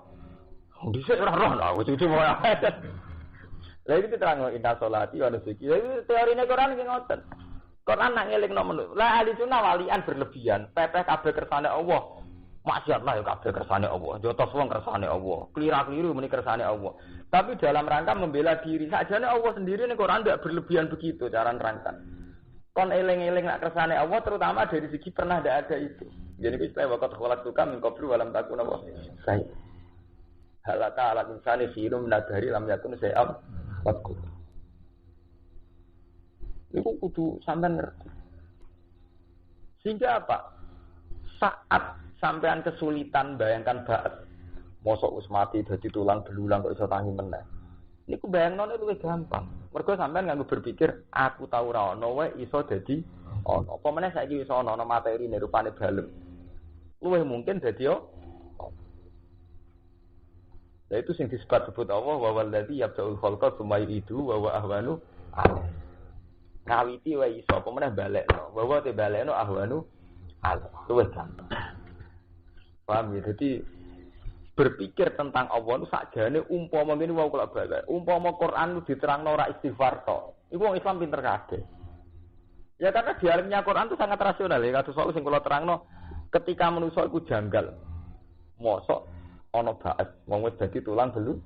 S1: Dhisik ora ono, wis itu wae. Lah iki diterangno inna sholati wa nusuki. Iki teorine Quran iki ngoten. Quran nak ngelingno menurut. Lah ahli sunnah walian berlebihan, pepeh kabeh kersane Allah. Maksiat lah ya kabeh kersane Allah. Jotos wong kersane Allah. Keliru muni kersane Allah. Tapi dalam rangka membela diri, sakjane Allah sendiri ning Quran ndak berlebihan begitu cara nerangkan. Kon eling-eling nak kersane Allah terutama dari segi pernah ndak ada itu. Jadi wis waqat kholaq tukam min qablu walam takun apa. Saya. Halata ala insani khirum nadari lam yakun sayab. Waktu. Itu kudu sampean ngerti. Sehingga apa? Saat sampean kesulitan bayangkan ba'at. Mosok wis mati dadi tulang belulang kok iso tangi meneh. Niku bayangnone luwih gampang. Mergo sampean nganggo berpikir aku tau ora ono wae iso dadi ono. Apa meneh saiki wis ono materine rupane balem. Luwih mungkin dadi yo. Lah itu sing disebut Allah wa wallazi yabda'ul khalqa tsumma yu'idu wa huwa ahwanu alaih. Ngawiti wae iso apa meneh balekno. Bahwa te balekno ahwanu al. Luwih gampang. Paham ya? Jadi berpikir tentang Allah itu sakjane umpama ngene wae kula balek. Umpama Quran itu diterangno ora istighfar tok. Iku wong Islam pinter kabeh. Ya karena dialimnya Quran itu sangat rasional ya. Kados sing kula terangno ketika manusa iku janggal. Mosok ana ba'at wong wis dadi tulang belu.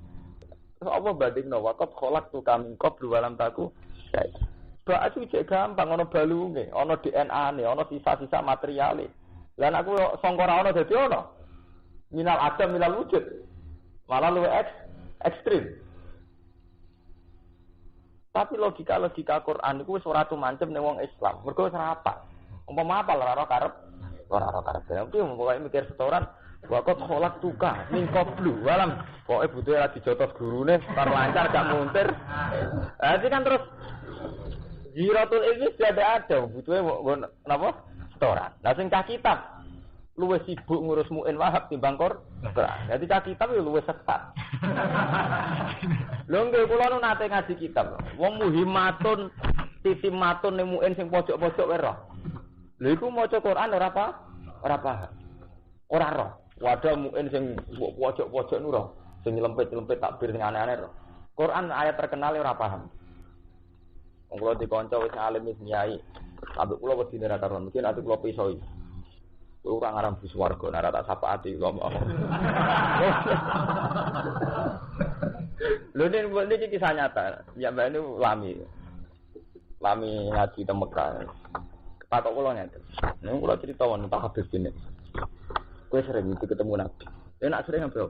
S1: Terus apa bandingno waqat kholaq tu kami qablu walam taku Bakso cek gampang ana balunge, ana DNA-ne, ana sisa-sisa materiale. Lah aku sangka ora ana dadi ana. Minal adam minal wujud. Malah luwih ekstrim. Tapi logika Quran iku wis ora tumancep ning wong Islam. Mergo ora apa. Umpama apa ora karep. Tapi pokoke mikir setoran wakot kholak tuka ning koblu walam pokoke butuhe ora dijotos gurune tar lancar gak muntir. Jadi kan terus Ziratul ilmi sudah ada butuhe napa? Setoran. Lah sing cah kitab luwih sibuk ngurus muin wahab timbang Quran. Dadi cah kitab yo luwih sesat. Lho nggih kula nu nate ngaji kitab. Wong muhimmatun titimatun ning muin sing pojok-pojok wae roh. Lha iku maca Quran ora paham. Ora roh. Wadah muin sing pojok-pojok nu roh. Sing nyelempit-nyelempit takbir sing aneh-aneh roh. Quran ayat terkenal ora paham. Wong kula dikonco wis alim wis nyai. Sampai kula wedi ora karon, mungkin ati kula pisoi. Ora ngaram bis warga, ora tak sapaati kula mau. Lho ini kisah nyata. Ya mbak ini lami ngaji teng Mekah. Patok kula ngeten. Nek kula crita wonten tak habis dene. Kowe sering itu ketemu Nabi. Nek sering apa?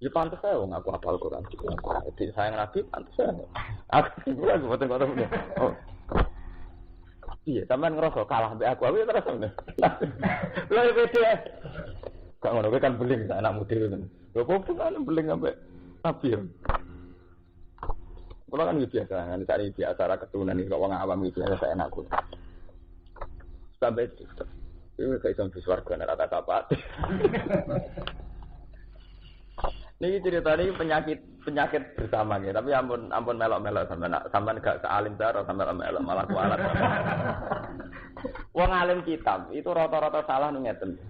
S1: Ya pantes saya wong aku hafal Quran. Jadi sayang Nabi pantes saya. Aku boten-boten. Oh. Iya, sampean ngerasa kalah mbek aku ya terus ngono. Lha beda. Gak ngono kan beling anak model ngono. Lho kok kan beling ambek Nabi. Kulo kan biasa, kan cari biasa ra keturunan iki kok wong awam iki biasa saya enakku. Sampai itu. Ini kayak iso swarga nek ora kapat. Niki ceritane penyakit bersama nggih, tapi ampun melok-melok sampean gak sealim cara sampean melok malah kualat. Wong alim kitab itu rata-rata salah ngeten.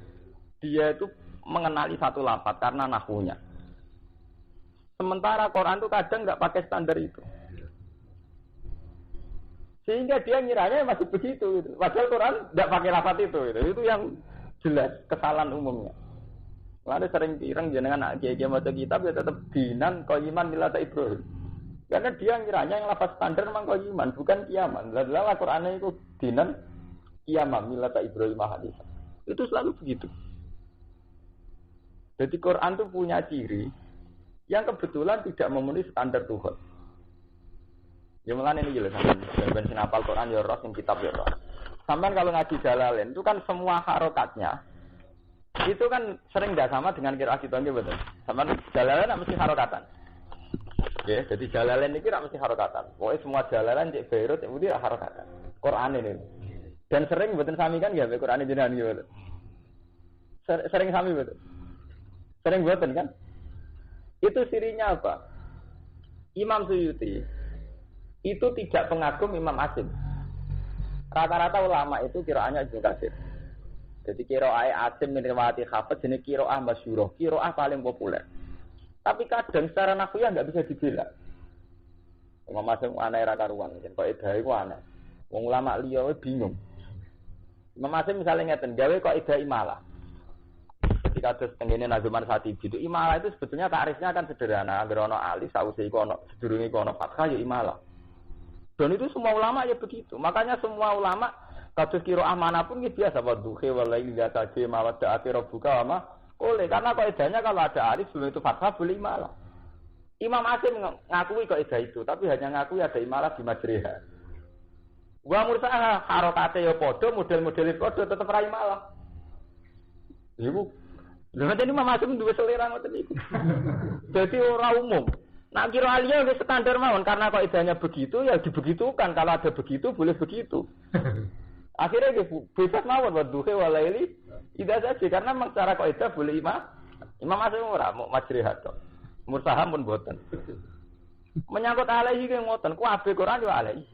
S1: Dia itu mengenali satu lafaz karena nahwunya. Sementara Quran itu kadang enggak pakai standar itu. Sehingga dia ngiranya masih begitu gitu. Padahal Quran enggak pakai lafaz itu gitu. Itu yang jelas kesalahan umumnya. Lalu sering pireng jenengan anak kiai maca kitab ya tetap dinan qayiman millata Ibrahim. Karena dia ngiranya yang lafaz standar memang qayiman, bukan kiaman. Lalu Al-Qur'an itu dinan kiaman millata Ibrahim hadis. Itu selalu begitu. Jadi Quran itu punya ciri yang kebetulan tidak memenuhi standar Tuhan. Ya mulane ini lho sampeyan ben hafal Quran ya roh sing kitab ya roh. Sampeyan kalau ngaji Jalalain itu kan semua harokatnya itu kan sering tidak sama dengan qiraat kita nggih betul. Sama Jalalain mesti harokatan. Ya, jadi Jalalain iki mesti harokatan. Pokoke semua Jalalain cek Beirut itu dia harokatan. Quran ini. Dan sering mboten sami kan nggih Quran jenengan nggih betul. Sering sami betul. Sering mboten kan? Itu sirinya apa? Imam Suyuti itu tidak pengagum Imam Asim. Rata-rata ulama itu qiraatnya Ibnu Katsir. Jadi qiraah Asim min riwayati Hafiz jenis qiraah masyhurah, qiraah paling populer. Tapi kadang secara nahwiyah enggak bisa dibela. Imam Asim aneh ra karuan, jen kok edahe ku aneh. Wong ulama liya bingung. Imam Asim misalnya ngeten, gawe kok ida imalah. Ketika terus tengene Nazuman Satibi itu imalah itu sebetulnya takrifnya kan sederhana, anggere ana alif sause iku ana sedurunge iku ana fathah ya imalah. Dan itu semua ulama ya begitu. Makanya semua ulama kados qiraah manapun ini biasa wadduhi walaili yataji mawaddaati rabbuka wa oleh karena kaidahnya kalau ada alif sebelum itu fathah boleh imalah. Imam Asim ngakui kaidah itu, tapi hanya ngakui ada imalah di majriha. Wa mursaha harokate ya padha, model-model padha tetep ra imalah. Iku lha ngene Imam Asim duwe selera ngoten niku. Jadi ora umum. Nak kira alia wis standar mawon karena kaidahnya begitu ya dibegitukan, kalau ada begitu boleh begitu. Akhirnya dia bebas mawon wadduhi walaili tidak saja karena memang secara kaidah boleh Imam Asim ora mau majrihat tok. Mursaham pun boten. Menyangkut alaihi ki ngoten, kuwabe Quran yo alaihi.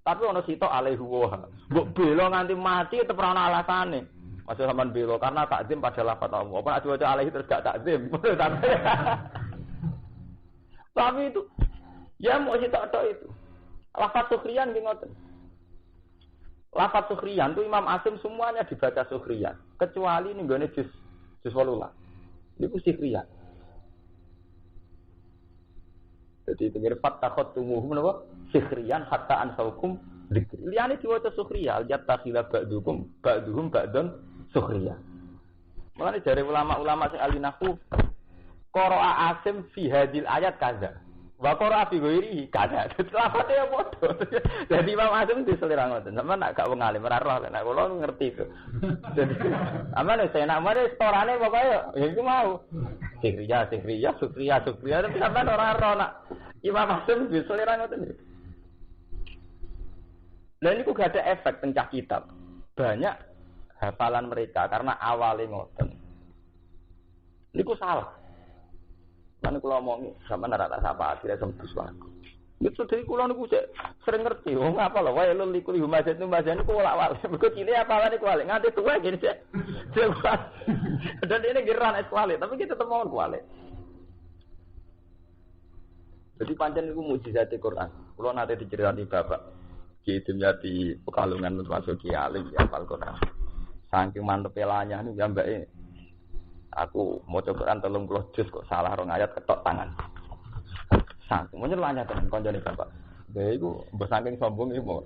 S1: Tapi ono sitok alaihi wa. Mbok bela nganti mati tetep ora ono alasane. Masih sampean bela karena takzim pada lafaz Allah. Apa diwaca alaihi terus gak takzim. Tapi itu ya mau sitok-tok itu. Lafaz sukhriyan ki ngoten. Lafaz sukhriyan itu Imam Asim semuanya dibaca sukhriyan, kecuali ning gone juz 18. Niku sukhriyan.
S2: Jadi tenggere fatakot tumuhum napa sikhriyan hatta ansaukum dzikri. Liyane diwaca sukhriya yattakhila ba'dukum ba'duhum ba'dun sukhriya. Mulane jare ulama-ulama sing ahli nahwu qara'a Asim fi hadil ayat kaza. Wa qara'a fi ghairi kaza. Lafate ya padha. Dadi Imam Asim diselira ngoten. Sampeyan nak gak wong alim ora roh nek kula ngerti itu. Dadi amane saya nak mare storane pokoke ya iku mau. Sikriya, sukriya, tapi sampean ora roh nak Imam Asim diselira ngoten. Lah niku gak ada efek pencah kitab. Banyak hafalan mereka karena awalnya ngoten. Niku salah. Lan kula omongi sampean ora tak sapa akhire sembus wae. Itu dari kula niku sering ngerti wong apa lho wae lho liku humazat numazan niku wolak-walik. Mergo cilik apalane kualik nganti tuwa gini sik. Dan ini geran kualik tapi kita tetep mau kualik. Jadi pancen niku mukjizat Al-Qur'an. Kula nate diceritani bapak Ki Dimyati Pekalongan termasuk Ki Alim ya Al-Qur'an. Saking mantepe lanyah niku ya mbake aku maca Quran 30 juz kok salah rong ayat ketok tangan. Saking menyel lanyah tenan kancane bapak. Lha iku mbok saking sombong iki mau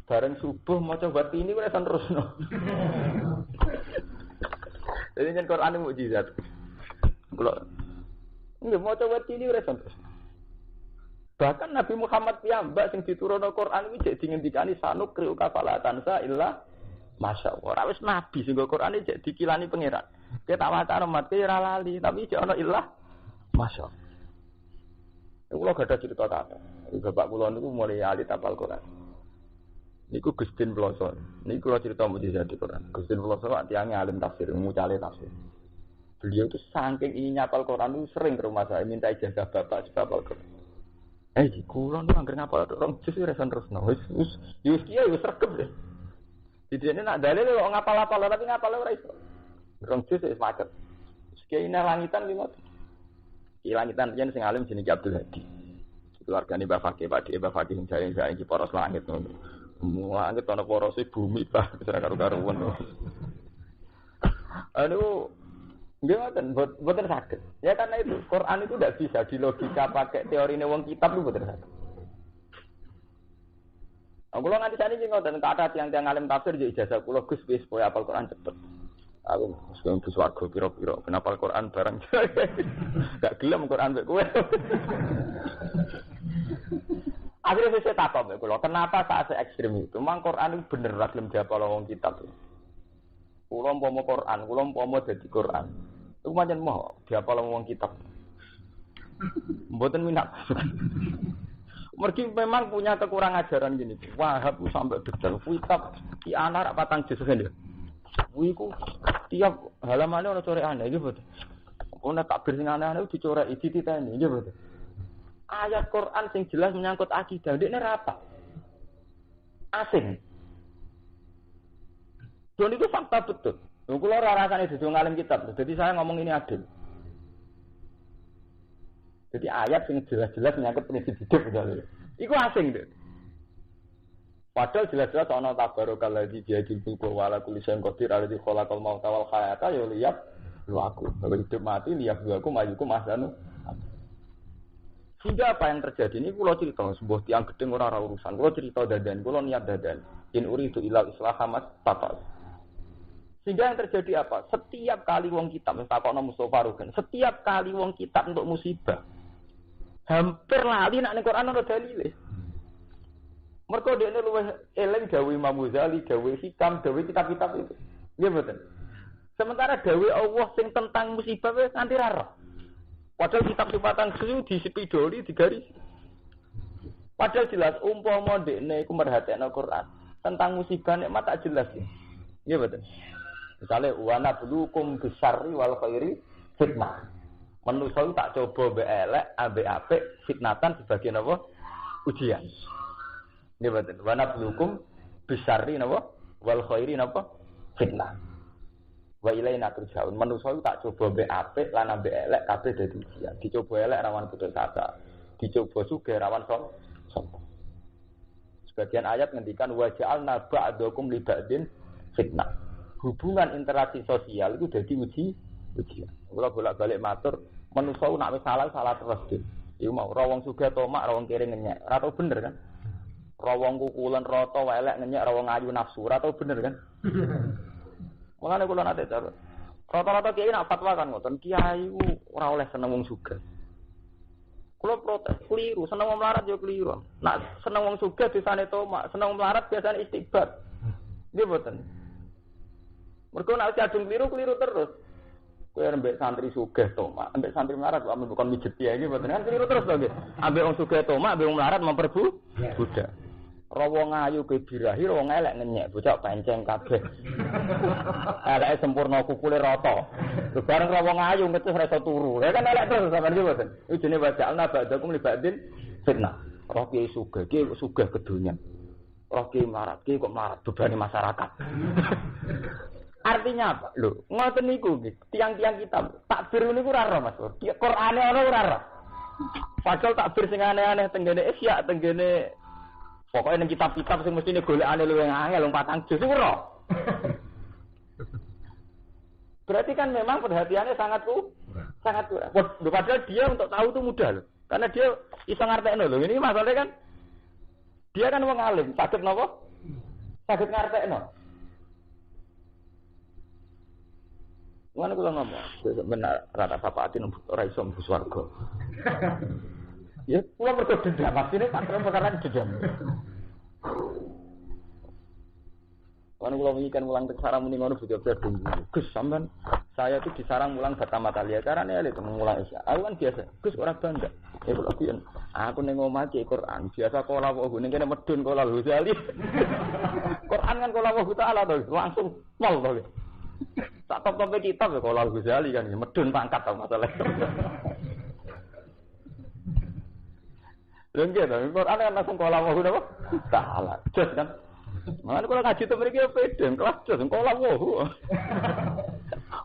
S2: bareng subuh maca batini wis terusno. Jadi yen Quran iki mukjizat. Kula nggih maca batini wis terus. Bahkan Nabi Muhammad piyambak sing diturunno Quran iki jek dingendikani sanuk kriu kafalatan sa illa masyaallah. Ora wis nabi sing Quran iki jek dikilani pangeran. Ki tak wacana umat ki ora lali, tapi jek ana illah masyaallah. Kula gadah cerita kata. Bapak kula niku mulai ahli tapal Quran. Niku Gustin Ploso. Niku kula cerita mujizat Quran. Gustin Ploso atiange alim tafsir, mucale tafsir. Beliau itu saking ingin nyapal Quran itu sering ke rumah saya minta ijazah bapak hafal Quran. Kula nu anggere ngapal rong juz wis terusno. Wis kiye wis rekep deh. Didene nak dalil kok ngapal-apal tapi ngapal ora iso. Rong juz wis macet. Kiye langitan ki ngoten. Kiye langitan yen sing alim jenenge Abdul Hadi. Keluargane Mbah Fakih, Pak Mbah Fakih sing jare iki poros langit ngono. Langit ana porose bumi ta ora karo-karuan. Aduh, nggih mboten saged. Ya karena itu Quran itu tidak bisa dilogika pakai teorine wong kitab itu mboten saged. Aku lo nganti sani ngoten kata tiang-tiang alim tafsir yo ijazah kula Gus wis supaya hafal Quran cepet. Aku mesti bus warga pira-pira kenapa Quran barang. Gak gelem Quran mek kowe. Akhirnya saya takut mek kula, kenapa saat se ekstrem itu? Memang Quran itu bener ra gelem dihafal wong kitab. Kula umpama Quran, kula umpama dadi Quran. Iku pancen moh dihafal wong kitab. Mboten minat. Mergi memang punya kekurangan ajaran gini. Wahab sampai detail. Kitab ki ana rak patang juz lho. Wiku tiap halamane ana corekane iki betul. Ana takbir sing aneh-aneh dicoreki dititeni iki betul. Ayat Quran sing jelas menyangkut akidah ndekne ra apa. Asing. Dan itu fakta betul. Kula ora rasane dadi ngalim kitab. Jadi saya ngomong ini adil. Jadi ayat yang jelas-jelas menyangkut prinsip hidup misalnya. Iku asing deh. Padahal jelas-jelas ana tabarakalladzi biadil mulku wa ala kulli syai'in qadir alladzi khalaqal mauta wal hayata ya liyab luaku. Bahwa hidup mati liyab luaku majukum ahsanu. Sehingga apa yang terjadi ini kula cerita sebuah tiang gedeng ora urusan. Kula cerita dadan, kula niat dadan. In uridu ilal islaha mastata'tu. Sehingga yang terjadi apa? Setiap kali wong kitab takokno Mustofa Rugen, setiap kali wong kitab untuk musibah hampir lali nek ning Quran ana dalile. Mergo dekne luwih eling dawuh Imam Ghazali, dawuh Hikam, dawuh kitab-kitab itu. Nggih mboten. Sementara dawuh Allah sing tentang musibah wis nganti ra roh. Padahal kitab sifatan susu disepidoli digaris. Padahal jelas umpama dekne iku merhatekno Quran tentang musibah nikmat tak jelas ya. Nggih mboten. Misale wa nabluukum bisyarri wal khairi fitnah. Manusa tak coba mbek elek ambek apik fitnatan sebagai napa? Ujian. Nggih mboten. Wa nabluukum bisyarri napa? Wal khairi napa? Fitnah. Wa ilaina turja'un. Manusa tak coba mbek apik lan ambek elek kabeh dadi ujian. Dicoba elek rawan putus asa. Dicoba sugih rawan sombong. Sebagian ayat ngendikan wa ja'alna ba'dakum li ba'din fitnah. Hubungan interaksi sosial itu jadi ujian. Kalau bolak-balik matur, manusia nak salah terus deh. Iku mau ra wong sugih tomak, ra wong kere ngenyek. Ora tau bener kan? Ra wong kukulen rata elek ngenyek, ra wong ayu nafsu, ora tau bener kan? Mulane kula nate cara. Rata-rata kiai nak fatwa kan ngoten, kiai ora oleh seneng wong sugih. Kula protes keliru, seneng wong melarat yo keliru. Nak seneng wong sugih desane tomak, seneng wong melarat biasane istighfar. Nggih mboten. Mergo nek kadung keliru terus. Kowe ambek santri sugih tomak, ambek santri melarat kok bukan mijet ya iki mboten kan keliru terus to nggih. Ambek wong sugih tomak, ambek wong melarat memperbu budak. Ra wong ayu ke birahi, wong elek ngenyek, bocah penceng kabeh. Eleke sempurna kukule rata. Bareng ra wong ayu ngecus ra iso turu. Ya kan elek terus sampeyan iki mboten. Iki jenenge waja'alna ba'dakum li ba'din fitnah. Roh kiai sugih kedonyan. Roh kiai melarat, kiai kok melarat bebani masyarakat. Artinya apa? Lho, ngoten niku nggih. Tiang-tiang kita takbir niku ora roh Mas. Qur'ane ana ora roh. Padahal takbir sing aneh-aneh tenggene Isya, tenggene pokoknya ning kitab-kitab sing mestine golekane luwih angel wong 4 juz iku ora. Berarti kan memang perhatiannya sangat kurang. Padahal dia untuk tahu itu mudah loh. Karena dia iso ngartekno lho. Ini masalahnya kan dia kan wong alim, saged napa? Saged ngartekno. Ngono kula ngomong, benar rata sapaatin ora iso mlebu swarga. Ya, kula mergo dendam, maksudnya tak perkara dendam. Kan kula wingi mulang tek sarang muni ngono butuh dunggu. Gus sampean saya itu disarang mulang Bata Matalia carane elek mulang Isya. Aku kan biasa. Gus ora bangga. Ya kula piyen. Aku ning omah cek Quran. Biasa kala wae ning kene medun kala Ghazali. Quran kan kala wae taala to langsung pol to. Tak top-top kitab ya kala Ghazali kan medun pangkat to masalah. Lha nggih to, Quran kan langsung kala wae napa? Taala. Jos kan. Mana kalau ngaji tu mereka pede, kelas jos, kalau wah.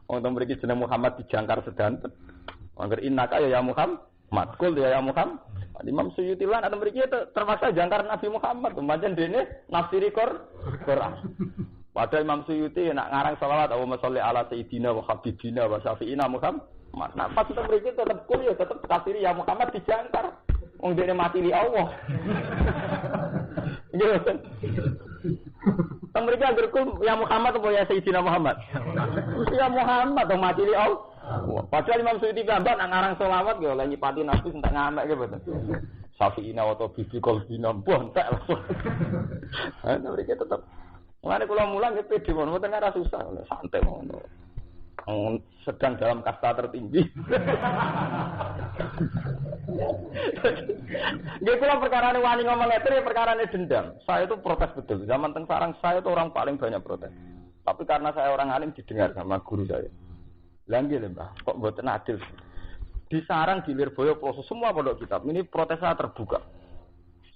S2: Orang mereka jeneng Muhammad dijangkar sedanten. Angger innaka ya Muhammad, kul ya Muhammad. Imam Suyuti lan atau mereka terpaksa jangkar Nabi Muhammad, macam dene nafsiri Quran. Padahal Imam Suyuti nak ngarang selawat Allahumma sholli ala sayyidina wa habibina wa syafi'ina Muhammad. Nah, pas mereka tetap kul ya tetap tafsir ya Muhammad dijangkar. Wong dene mati li Allah. Nggih. Mereka berkum ya Muhammad atau ya Sayyidina Muhammad? Ya Muhammad atau mati li Allah. Padahal Imam Suyuti gambar nak ngarang selawat ya oleh nyipati Nabi entek ngamek ge mboten. Syafi'ina wa bibi qalbina bontek langsung. Nah, mereka tetap mulane kula mulang ge pede mboten ora susah, santai ngono. Sedang dalam kasta tertinggi. Nggih kula perkarane wani ngomong letter perkarane dendam. Saya itu protes betul. Zaman teng sarang saya itu orang paling banyak protes. Tapi karena saya orang alim didengar sama guru saya. Lah nggih lho, Mbah, kok mboten adil. Di sarang di Lirboyo proses semua pondok kitab. Ini protes saya terbuka.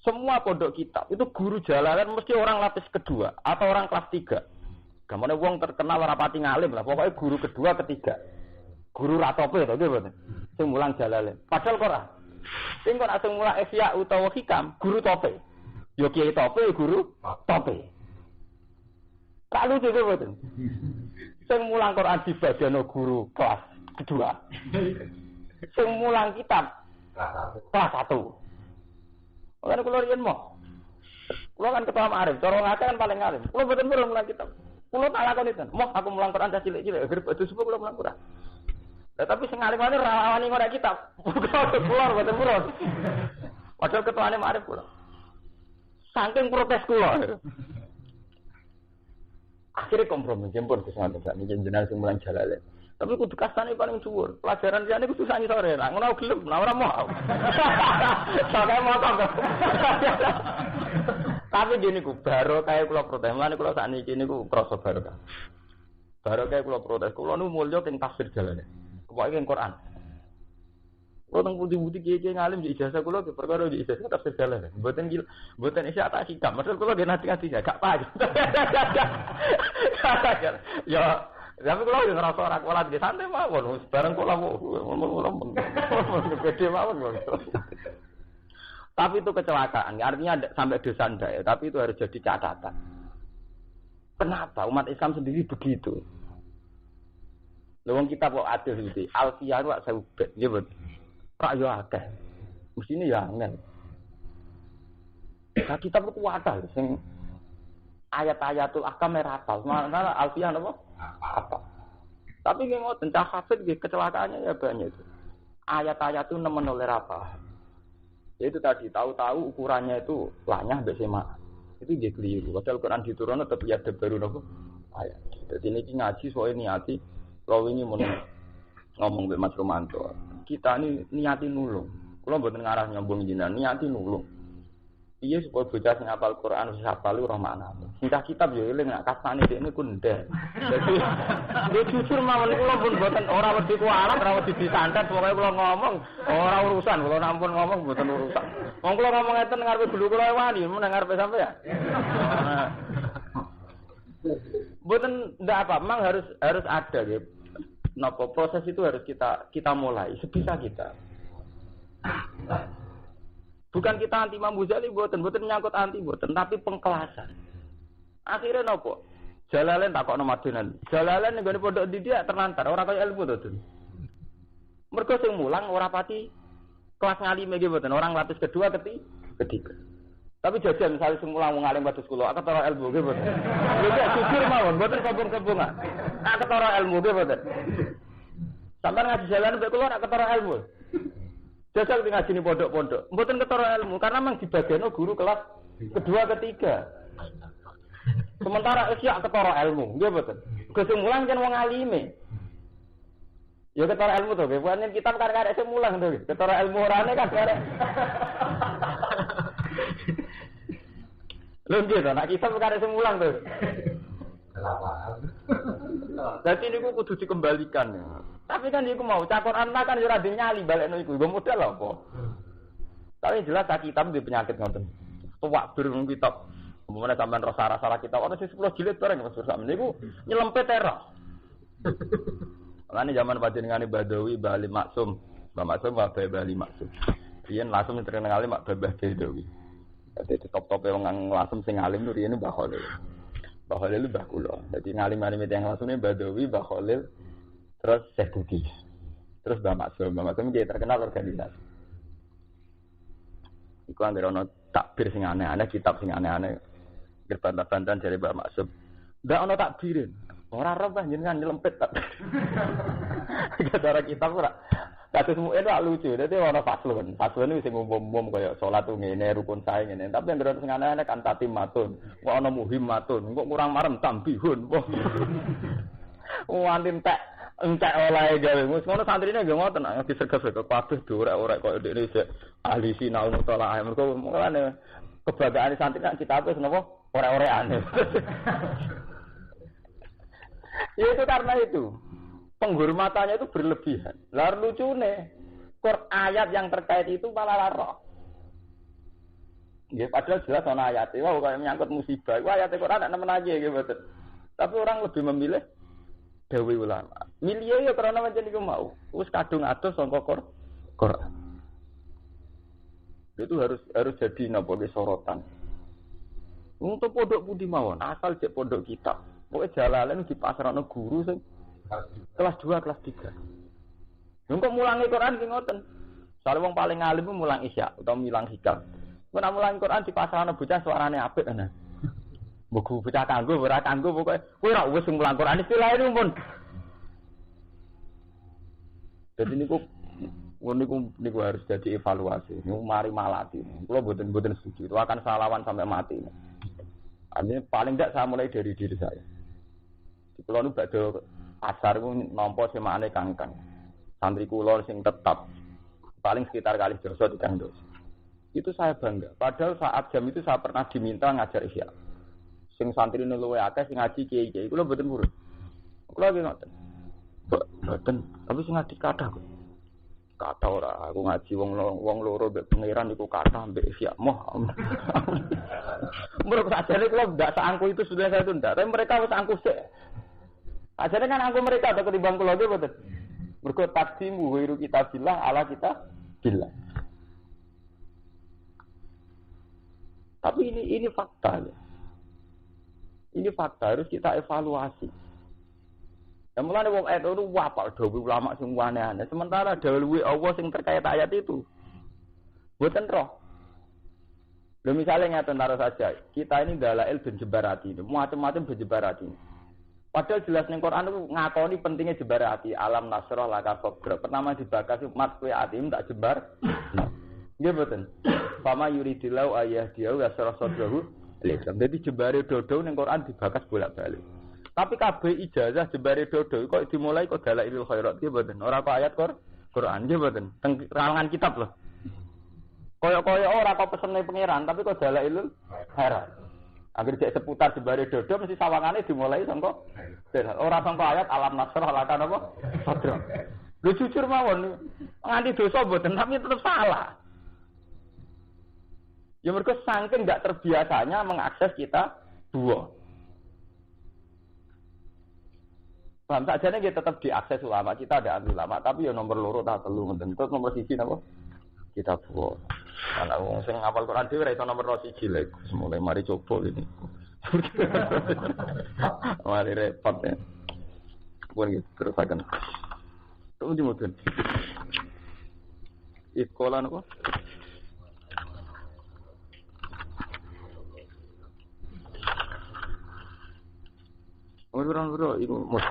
S2: Semua pondok kitab itu guru jalanan mesti orang lapis kedua atau orang kelas 3. Gamane wong terkenal ora pati ngalim lah, pokoknya guru kedua ketiga. Guru ratope to nggih mboten. Sing mulang jalalen. Padahal kok ora. Sing kok asing mulang Ihya utawa Hikam, guru tope. Yo kiai tope, guru tope. Kalau juga mboten. Sing mulang Quran dibadano guru kelas kedua. Sing mulang kitab kelas 1. Ora kula riyen mo. Kula kan ketua Ma'arif, cara ngake kan paling ngalim. Kula mboten mulang kitab. Kulo tak lakoni ten. Moh aku mulang Quran dah cilik-cilik, gerep batu subuh kulo mulang Quran. Tapi sing alim-alim ra wani ngora kitab. Kulo boten purun. Padahal ketuane Ma'arif kulo. Saking protes kulo. Akhirnya kompromi jemput ke sana sak niki jenengan sing mulang jalale. Tapi kudu kastane paling dhuwur. Pelajaran liyane kudu sangi sore. Lah ngono gelem, ora ora mau. Sampai motor. Tapi gini ku baru kayak kula protes, mulane kula sakniki niku krasa barokah. Baru kayak kula protes, kula nu mulya teng tafsir jalane. Pokoke teng Quran. Kula teng budi-budi kiye-kiye ngalim di ijazah kula ke perkara di ijazah tafsir jalane. Mboten isih tak sikap, maksud kula ge nanti gak paham. Ya, tapi kula yo ngrasa ora kuat ge santai mawon, bareng kula ngomong gede mawon. Tapi itu kecelakaan, artinya sampai dosa ndak ya, tapi itu harus jadi catatan. Kenapa umat Islam sendiri begitu? Lha wong kita kok adil iki, Alfiyah kok sewet, nggih mboten. Rak yo akeh. Mestine ya angel. Nah, kitab itu wadah sing ayat-ayatul ahkam merapal. Mana alfiah apa? Apa? Tapi nggih ngoten cah hafid nggih kecelakaannya ya banyak itu. Ayat-ayat itu nemen oleh apa? Itu tadi tahu-tahu ukurannya itu lanyah mbek semak. Itu nggih keliru. Padahal Quran diturunno tetep ya baru napa? Ayat. Jadi ini ngaji soal niati. Kalau ini mau ngomong mbek Mas Romanto. Kita ini niati nulung. Kalau mboten ngarah nyambung jenengan niati nulung. Iya supaya bocah sing hafal Quran wis hafal ora maknane. Singkah kitab yo eling nek kasane dekne ku ndek. Dadi dia jujur mawon kula pun mboten ora wedi kualat, ora wedi disantet, pokoke kula ngomong ora urusan, kula nampun ngomong mboten urusan. Wong kula ngomong ngeten ngarepe guru kula wani, men ngarepe sampean. Mboten ndak apa, memang harus ada gitu. Napa proses itu harus kita mulai sebisa kita. Bukan kita anti Imam Ghazali, buatan menyangkut anti buatan, tapi pengkelasan. Akhirnya nopo? Jalalain tak kok nomadunan. Jalalain yang gak pondok di dia terlantar, orang kaya ilmu tuh. Mereka sing mulang orang pati kelas ngalime gitu buatan, orang lapis kedua ketiga. Tapi jajan misalnya sing mulang ngalim batus kulo, aku taruh ilmu gitu buatan. Jadi jujur mawon, buatan kebun-kebungan. Aku taruh ilmu gitu buatan. Sampai ngaji jalan sampai keluar, aku taruh ilmu. Jajal ngaji ni pondok-pondok, mboten ketara ilmu karena memang dibageno guru kelas kedua ketiga. Sementara isya ketara ilmu, nggih mboten. Kesemulang kan wong alime. Ya ketara ilmu to, bukan kitab karek-karek semulang to. Ketara ilmu orane kan karek. Lho nggih to, nek kitab karek semulang to. Jadi niku kudu dikembalikan. Tapi kan iku mau cakor anak kan ora dinyali balekno iku. Nggo modal apa? Tapi jelas tak kitab di penyakit ngoten. Tuwak bir kitab. Umpamane sampean rasa salah kitab ana sing 10 jilid bareng Mas Sak niku nyelempet terus. Lan zaman panjenengane Badawi Bali Maksum. Mbah Maksum wae Bali Maksum. Riyen langsung terkenal Mak Babah Badawi. Dadi top-tope wong langsung sing alim nu riyen Mbah Khalil. Mbah Khalil Mbah kula. Dadi ngalim-alim yang langsungnya Badawi Mbah Khalil. Terus Syekh Budi, terus Mbak Maksum dia terkenal organisasi. Iku anggere ana takbir sing aneh-aneh, kitab sing aneh-aneh, gerbantah-bantahan dari Mbak Maksum. Ndak ana takbirin, ora roh panjenengan nyelempet tak. Gara kitab ora. Kados mu itu lucu, dadi ana faslun. Faslun iki sing umum-umum kaya salat ngene, rukun sae ngene. Tapi anggere sing aneh-aneh kan tatimatun, kok ana muhimmatun, kok kurang marem tambihun. Wantin entek oleh gawe mus ngono santrine nggih ngoten nek disegep-segep kabeh dorek-orek koyo ndekne sik ahli sinau mutala mergo mulane kebanggaan santri kan kita wis napa orek-orekane. Ya itu karena itu penghormatannya itu berlebihan. Lah lucune ayat yang terkait itu malah lara. Nggih padahal jelas ana ayat e wae kaya menyangkut musibah. Iku ayat Quran nek nemen aja nggih mboten. Tapi orang lebih memilih dewe ulama. Milih ya karena macam niku mau. Wis kadung atus sangka Quran. Itu harus jadi napa sorotan. Untuk pondok pundi mawon, asal cek pondok kitab. Pokoke jalalen dipasrahno guru sing kelas 2, kelas 3. Engko mulangi Quran ki ngoten. Soale wong paling alim mulang isya utawa milang hikam. Nek mulang Quran dipasrahno bocah suarane apik ana. Buku bocah kanggo ora kanggo pokoke kowe ora wis mulang Quran istilah ini pun. Jadi niku harus jadi evaluasi. Niku mari malati. Kula mboten setuju. Itu akan salawan sampai mati. Artinya paling tidak saya mulai dari diri saya. Di kula nu badhe pasar ku nampa semane kangkang. Santri kula sing tetap paling sekitar kali dosa 3 dosa. Itu saya bangga. Padahal saat jam itu saya pernah diminta ngajar Isya. Sing santri luwe akeh sing ngaji kiai-kiai kula mboten purun. Kula nggih ngoten. Mboten, tapi sing ngaji kathah kok. Kathah ora, aku ngaji wong loro mbek pangeran iku kathah mbek Isya moh. Menurut sajane kula ndak seangku itu sudah saya tunda, tapi mereka wis angku sik. Ajane kan angku mereka ada ketimbang kula nggih mboten. Mergo takdimu wiru kita billah ala kita billah. Tapi ini fakta ya. Ini fakta harus kita evaluasi. Ya mulane wong itu apal dawuh ulama sing aneh-aneh. Sementara dawuh Allah sing terkait ayat itu. Mboten roh. Lho misalnya ngaten taruh saja, kita ini dalail ben jebar hati, macam-macam ben jebar hati. Padahal jelas ning Quran itu ngakoni pentingnya jebar hati. Alam nasrah laka sabra. Pertama dibakas mat kowe atim tak jebar. Nggih mboten. Fama yuridillahu ayah dia yasrah sadrahu. Jadi jebare dodo ning Quran dibakas bolak-balik. Tapi kabeh ijazah jebare dodo kok dimulai kok dalailul khairat nggih mboten. Ora kok ayat Quran nggih mboten. Teng kalangan kitab loh. Koyo-koyo ora kok pesene pangeran tapi kok dalailul khairat. Agar cek seputar jebare dodo mesti sawangane dimulai sangka ora sangka ayat alam nasrah laka napa? Sadra. Lu jujur mawon nganti dosa mboten tapi tetap salah. Ya mereka saking enggak terbiasanya mengakses kita dua. Paham saja nih kita tetap diakses ulama, kita ada ulama, tapi ya nomor loro tak telu ngeten. Terus nomor siji napa? Kita dua. Ana wong sing ngapal Quran dhewe ora iso nomor siji lek mulai mari coba ini. Mari repot ya. Pun terus akan. Terus dimudun. Sekolah napa? Nomor itu nomor.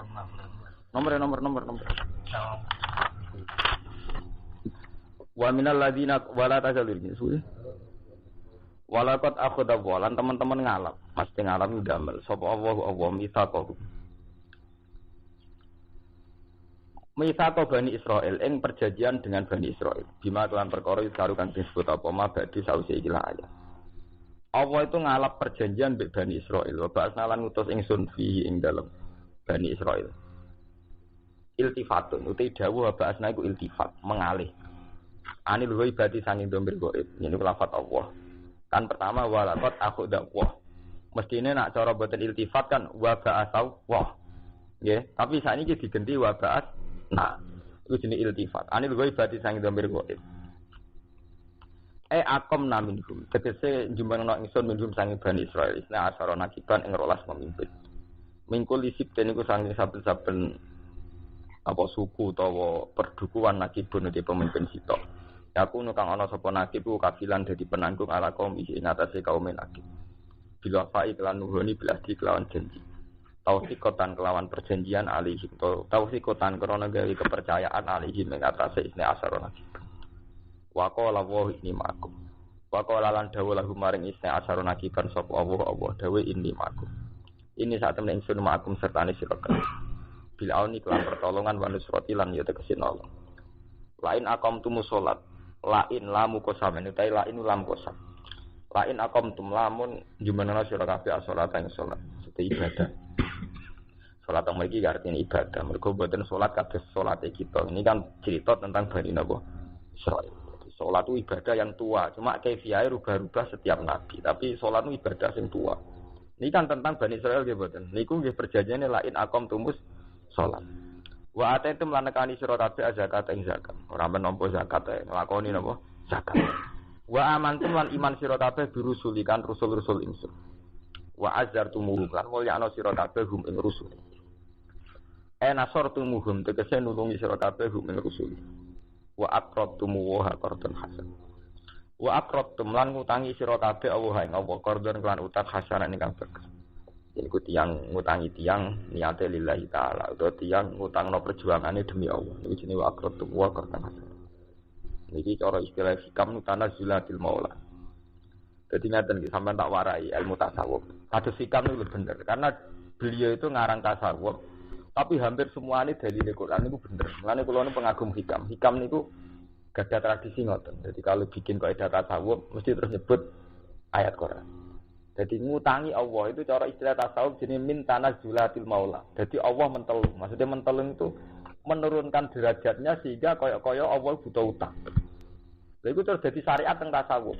S2: Wa minal ladina wala tajalur suwe. Walaqad akhadha walan teman-teman ngalap, pasti ngalap ndamel sapa Allah mitsaqahu. Mitsaqo Bani Israil ing perjanjian dengan Bani Israil. Bima kelan perkara karukan disebut apa ma badhe sause iki lah ayat. Allah itu ngalap perjanjian mbek Bani Israil. Wa ba'asna lan ngutus ingsun fi ing dalem Bani Israil. Iltifatun uti dawuh ba'asna iku iltifat, mengalih. Anil ghaibati sanging domir ghaib. Ini lafaz Allah. Kan pertama walaqad akhudha wa. Mestine nak cara boten iltifat kan wa ba'asau wa. Nggih, tapi sakniki diganti wa ba'as. Nah, itu jenis iltifat. Anil ghaibati sanging domir ghaib. Akom naminhum tegese jumlahna ingsun minhum sange Bani Israil isna asara nakiban ing rolas pemimpin mingkul isip niku sange saben-saben apa suku utawa perdukuhan nakibun di pemimpin sitok aku nu kang ana sapa nakib ku kafilan dadi penanggung ala kaum ing atase kaum nakib bila fa iklan nuhuni bila dikelawan janji tausikotan kelawan perjanjian alihim tausikotan krana gawe kepercayaan alihim ing atase isna asara nakib Waqala wa inni ma'akum. Waqala lan dawuh lahu maring isna asaro nakiban sapa Allah dawuh inni ma'akum. Ini saat temen ingsun ma'akum sertane sira kabeh. Bil auni kelan pertolongan wa nusrati lan ya tegese nolong. Lain aqamtumus salat, lain lamu qasam utawi lain lam qasam. Lain aqamtum lamun jumenana sira kabeh salat ing salat, sete ibadah. Salat mriki artine ibadah. Mergo boten salat kabeh salate kita. Ini kan cerita tentang Bani Israil. Sholat itu ibadah yang tua, cuma kaifiyahe rubah-rubah setiap nabi. Tapi sholat itu ibadah yang tua. Ini kan tentang Bani Israil nggih mboten. Niku nggih perjanjiane lain aqamtumus sholat. Wa ataitum lan nekani sira kabeh zakat ing zakat. Ora menampa zakat ae, nglakoni napa? Zakat. Wa amantum lan iman sira kabeh birusulikan rusul-rusul ingsun. Wa azartumuhum lan mulyakno sira kabeh hum ing rusul. Nasartumuhum tegese nulungi sira kabeh hum ing rusul. Wa aqradtum wa qardan hasan. Wa aqradtum lan ngutangi sira kabeh Allah ing Allah qardan lan utang hasan ingkang bagus. Iku tiyang ngutangi tiyang niate lillahi taala utawa tiyang ngutangno perjuangane demi Allah. Niku jenenge wa aqradtum wa qardan hasan. Niki cara istilah hikam tanazulatil maula. Dadi ngaten iki sampean tak warai ilmu tasawuf. Kados hikam niku bener karena beliau itu ngarang tasawuf. Tapi hampir semuanya dalil Al-Quran itu bener. Mulane kula nu pengagum hikam. Hikam niku gadah tradisi ngoten. Jadi kalau bikin kaidah tasawuf mesti terus nyebut ayat Quran. Jadi ngutangi Allah itu cara istilah tasawuf jenenge min tanazulatil maula. Jadi Allah mentelu. Maksudnya mentelu itu menurunkan derajatnya sehingga kaya-kaya Allah butuh utang. Lha iku terus dadi syariat teng tasawuf.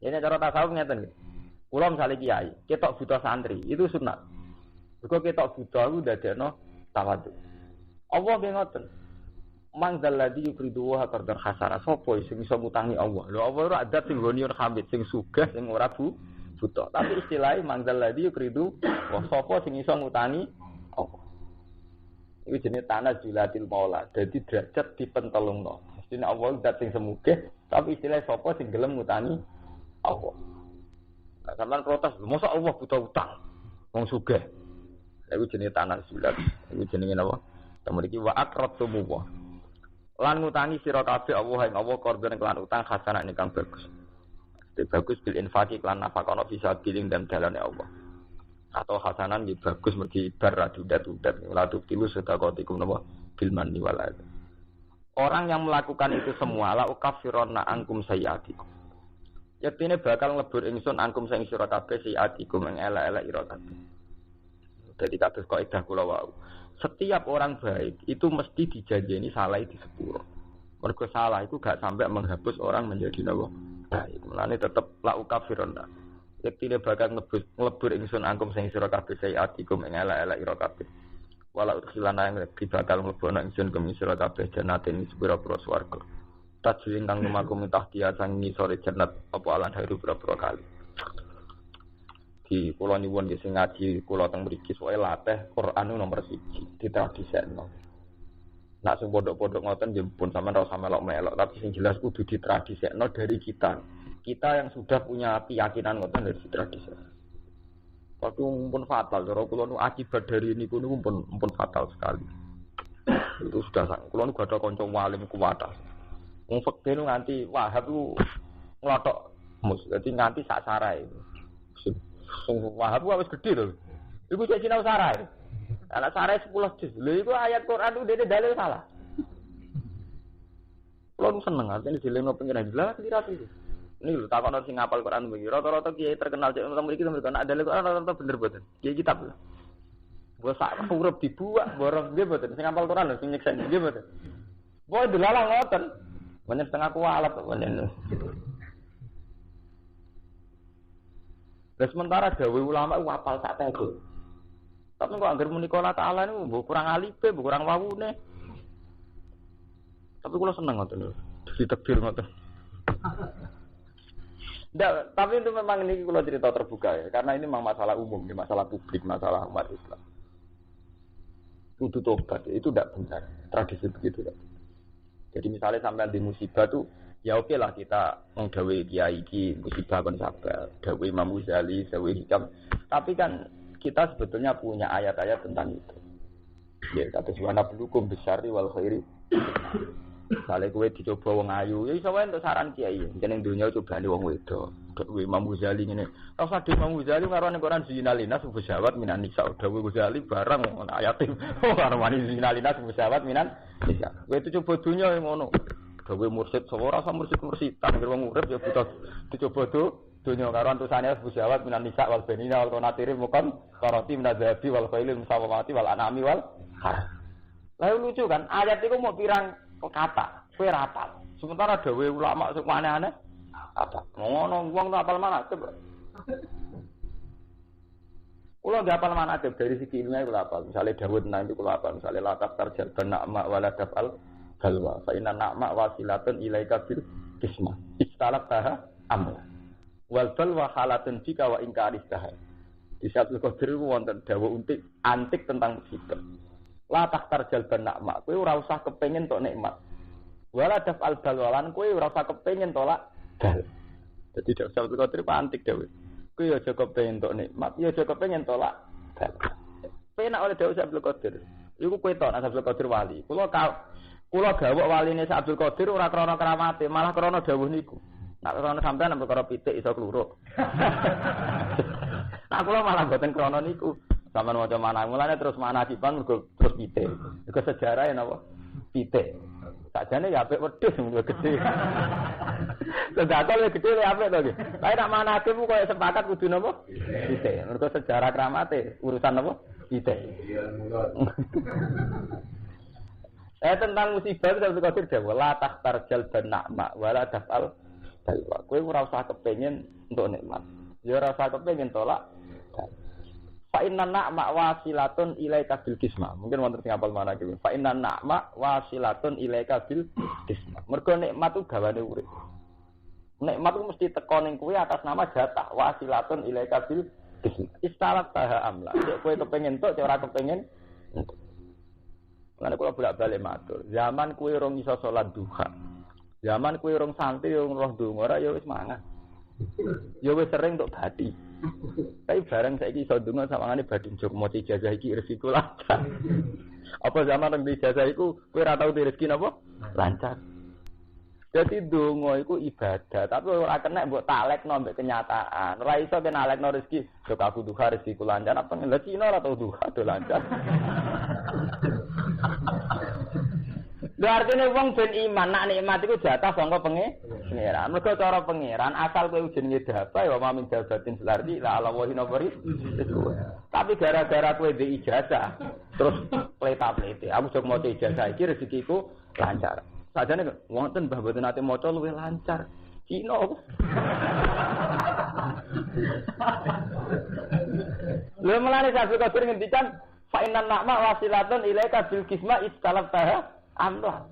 S2: Ini cara tasawuf ngeten nggih. Kula misale kiai, ketok butuh santri, itu sunat. Kok ketok buta ku dadekno tawadhu. Allah nggih ngoten. Man dzalladzi yukridu wa qardan hasana. Sopo sing iso ngutangi Allah? Lho Allah ora adat sing goniun hamid sing sugih sing ora buta. Tapi istilahé man dzalladzi yukridu wa sopo sing iso ngutangi Allah. Iku jenenge tanazulatil maula. Dadi derajat dipentelungno. Mestine Allah zat sing semugih Tapi istilah sapa sing gelem ngutangi Allah. Nah, sampean protes, mosok Allah buta utang. Wong sugih. Iku jenenge tanah sulat. Iku jenenge napa? Temu iki wa aqrabtumu wa. Lan ngutangi sira kabeh Allah ing Allah korban kelan utang hasanah ingkang bagus. Bagus bil infaqi kelan nafakono bisa giling dan dalane Allah. Atau hasanan nggih bagus mergi bar radudat-udat. La tuqilu sedaqatikum napa bil manni wal adha. Orang yang melakukan itu semua la ukafironna angkum sayyatikum. Yaktine bakal nglebur ingsun angkum sing sira kabeh sayyatikum ing elek-elek ira kabeh. Dadi kabeh kaidah kula wau. Setiap orang baik itu mesti dijanjeni salah di sepuro. Mergo salah itu gak sampai menghapus orang menjadi napa baik. Mulane tetep la ukafironna. Yaktine bakal nglebur ingsun angkum sing sira kabeh sayyatikum ing elek-elek ira kabeh. Walau khilana yang bakal mlebona ingsun ke sira kabeh jannatin sepira-pira swarga. Tajwin kang lumaku mitah dia sang ngisore jannat apa alan haru pira-pira kali. Di kula nyuwun nggih sing ngaji kula teng mriki soe latih Quran nomor 1 ditradisekno. Nak sing pondok-pondok ngoten nggih pun sampean ora usah melok-melok tapi sing jelas kudu ditradisekno dari kita. Kita yang sudah punya keyakinan ngoten dari ditradisekno. Tapi pun fatal, kalau kulo akibat dari ini kulo pun fatal sekali. Itu sudah sang. Kulo gak ada konco walim kuwatas. Wong fikih nganti Wahab ku nglothok mus, dadi nganti sak sarai. Wahab ku wis gedhe lho. Iku cek sinau sarai. Anak sarai 10 juz. Lho iku ayat Quran ku dene dalil salah. Kulo seneng artine dilengno pengiran jelas lirat iki. Ini lho takono sing ngapal Quran begini. Rata-rata kiai terkenal cek nomor iki nomor ana dalil Quran rata-rata bener boten. Kiai kitab lho. Mbok sak urip dibuak, borong nggih boten. Sing ngapal Quran lho sing nyeksen nggih boten. Mbok delalah ngoten. Bener setengah kualat kok bener. Lah sementara dawuh ulama ku apal sak teko. Tapi kok anggere muni kala taala niku mbok kurang alife, mbok kurang wawune. Tapi kula seneng ngoten lho. Ditekbir ngoten. Nggak, tapi itu memang ini kalau cerita terbuka ya, karena ini memang masalah umum, masalah publik, masalah umat Islam. Kudu tobat, itu tidak benar, tradisi begitu kan. Jadi misalnya sampai di musibah tuh, ya oke lah kita menggawe kiai ki musibah kon sabar, gawe Imam Ghazali, gawe hikam. Tapi kan kita sebetulnya punya ayat-ayat tentang itu. Ya kata subhana bulukum bisyari wal khairi. Sale kowe dicoba wong ayu, ya iso wae entuk saran kiai. Jeneng dunya cobane wong wedok. Kowe Imam Ghazali ngene. Rasa di Imam Ghazali karo ning Quran zinalina subsyawat minan nisa. Dawe Ghazali barang ayate. Karo wani zinalina subsyawat minan nisa. Kowe dicoba dunya ngono. Dawe mursyid ora usah mursyid-mursyid. Tanggir wong urip ya butuh dicoba dunya karo antusane subsyawat minan nisa wal banina wal qanatir mukan qarati minadzabi wal khailil musawwamati wal anami wal har. Lalu lucu kan ayat itu mau pirang kata, kowe rapal. Sementara dawuh ulama sing aneh-aneh apa? Ngono wong tak apal mana coba. Kula nggak apal mana dari segi ilmiah kula apal. Misale dawuh tentang itu kula apal. Misale latak tarjal banakma wala dafal galwa. Fa inna na'ma wasilatun ilaika bil kismah. Istalab taha amr. Wal balwa halatun jika wa ingkaris taha. Di Syaikhul Qadir wonten dawuh untik antik tentang musibah. La taktarjal banakma, kowe ora usah kepengin tok nikmat. Wala dafal balwalan kowe ora usah kepengin tolak dal. Dadi dak usah kotir pantik dhewe. Kowe aja kepengin tok nikmat, ya aja kepengin tolak dal. Penak oleh Daud Abdul Qadir. Iku kowe tok Abdul Qadir wali. Kula gawok waline Abdul Qadir ora krana kramate, malah krana dawuh niku. Nek krana sampean nang perkara pitik iso kluruk. Nah kula malah mboten krana niku. Sampeyan maca manah mulane terus manah kipan mergo terus pitik. Iku sejarah napa? Pitik. Sakjane ya apik wedhus mergo gedhe. Sedakal gedhe le apik to nggih. Kae nek manah ku koyo sepakat kudu napa? Pitik. Mergo sejarah kramate urusan napa? Pitik. Tentang musibah itu Abdul Qadir dawuh la tahtarjal banakma wala dafal dalwa. Kowe ora usah kepengin untuk nikmat. Ya ora usah kepengin tolak. Fa inna na'ma wasilatun ilaika bil kismah. Mungkin wonten sing apal mana iki. Fa inna na'ma wasilatun ilaika bil kismah. Mergo nikmat ku gawane urip. Nikmat ku mesti teko ning kowe atas nama jatah wasilatun ilaika bil kismah. Istalat taha amla. Cek kowe kepengin tok, cek ora kepengin. Lan kula bolak-balik matur. Zaman kowe rong iso salat duha. Zaman kowe urung santri yo roh donga ora ya wis mangan. Ya wis sering untuk bati. Tapi bareng saiki iso donga sawangane badhe njok maca ijazah iki rezeki lancar. Apa zaman nang ijazah iku kowe ora tau rezeki napa? Lancar. Jadi donga iku ibadah, tapi ora kena mbok taklekno mbek kenyataan. Ora iso kena taklekno rezeki. Jok aku duha rezeki lancar apa lha Cina ora tau duha do lancar. Lha artine wong ben iman nak nikmat iku jatah sangka pangeran. Mergo cara pangeran asal kowe jenenge dapat ya mamin jabatin selardi la ala wahi nabari. Tapi gara-gara kowe ndek ijazah terus pleta-plete. Aku jek maca ijazah iki rezekiku lancar. Sajane wonten mbah mboten ate maca luwih lancar. Cina. Lha mulane Abdul Qadir ngendikan fa innan na'ma wasilatun ilaika bil kisma istalaftaha amlah.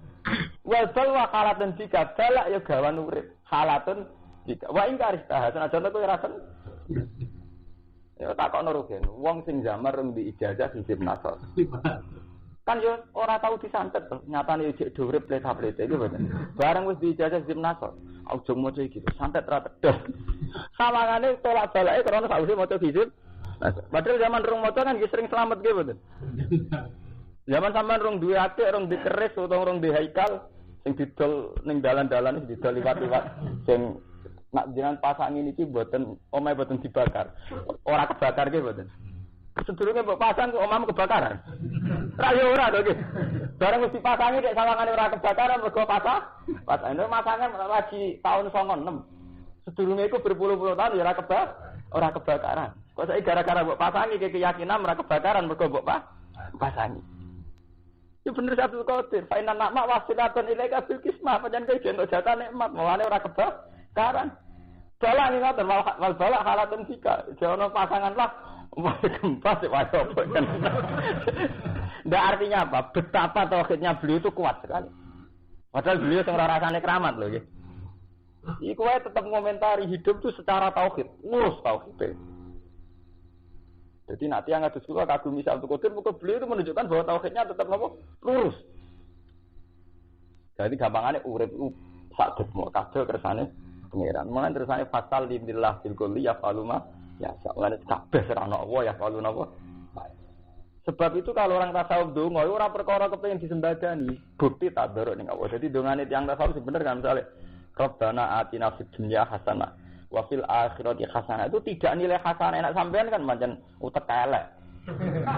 S2: Wa bal wa halatun jika balak ya gawan urip. Halatun jika wa ing karistah senajan kowe rasen. Ya takokno rugen. Wong sing zamar rung di ijazah sisip nasor. Kan yo ora tau disantet to. Nyatane jek durip pleta-plete iki mboten. Bareng wis diijazah sisip nasor. Aja maca iki to. Santet ra tedes. Sawangane tolak balake krana sawise maca sisip. Padahal zaman rung maca kan sering selamat ge mboten. Zaman sampean rung duwe atik, rung dikeris utawa rung di haikal sing didol ning dalan-dalan iki didol liwat-liwat sing nak jenengan pasang ini iki mboten omahe mboten dibakar. Ora kebakar ge mboten. Sedurunge mbok pasang kok omahmu kebakaran. Ra yo ora to iki. Bareng wis dipasangi nek sawangane ora kebakaran mergo pasane masangan lagi tahun 96. Sedurunge iku berpuluh-puluh tahun ya ora kebakaran. Kok saiki gara-gara mbok pasangi keyakinan ora kebakaran mergo mbok pasangi. Itu bener Abdul Qadir. Fa inna na'ma wasilatun ilaika bil kismah. Pancen kowe jeneng jatah nikmat, mulane ora kebakaran. Bala ning ngoten wal bala halatun jika. Jono pasangan lah gempa sik wae apa kan. Ndak artinya apa? Betapa tauhidnya beliau itu kuat sekali. Padahal beliau sing ora rasane keramat lho nggih. Iku wae tetap ngomentari hidup itu secara tauhid, lurus tauhid. Jadi nanti yang ada sekolah kagum misal Abdul Qadir, maka beliau itu menunjukkan bahwa tauhidnya tetap apa? Lurus. Jadi gampangannya urip itu sak dekmo kabeh kersane pangeran. Mulane tersane fatal lillah bil kulli ya faluma ya mulane kabeh serana Allah ya faluna apa. Sebab itu kalau orang tasawuf donga ora perkara kepengin disembadani, bukti tabaruk ning Allah. Jadi dongane tiyang tasawuf sebenarnya kan misale Rabbana atina fid dunya hasanah wa fil akhirati hasanah. Itu tidak nilai hasanah enak sampean kan pancen utek elek.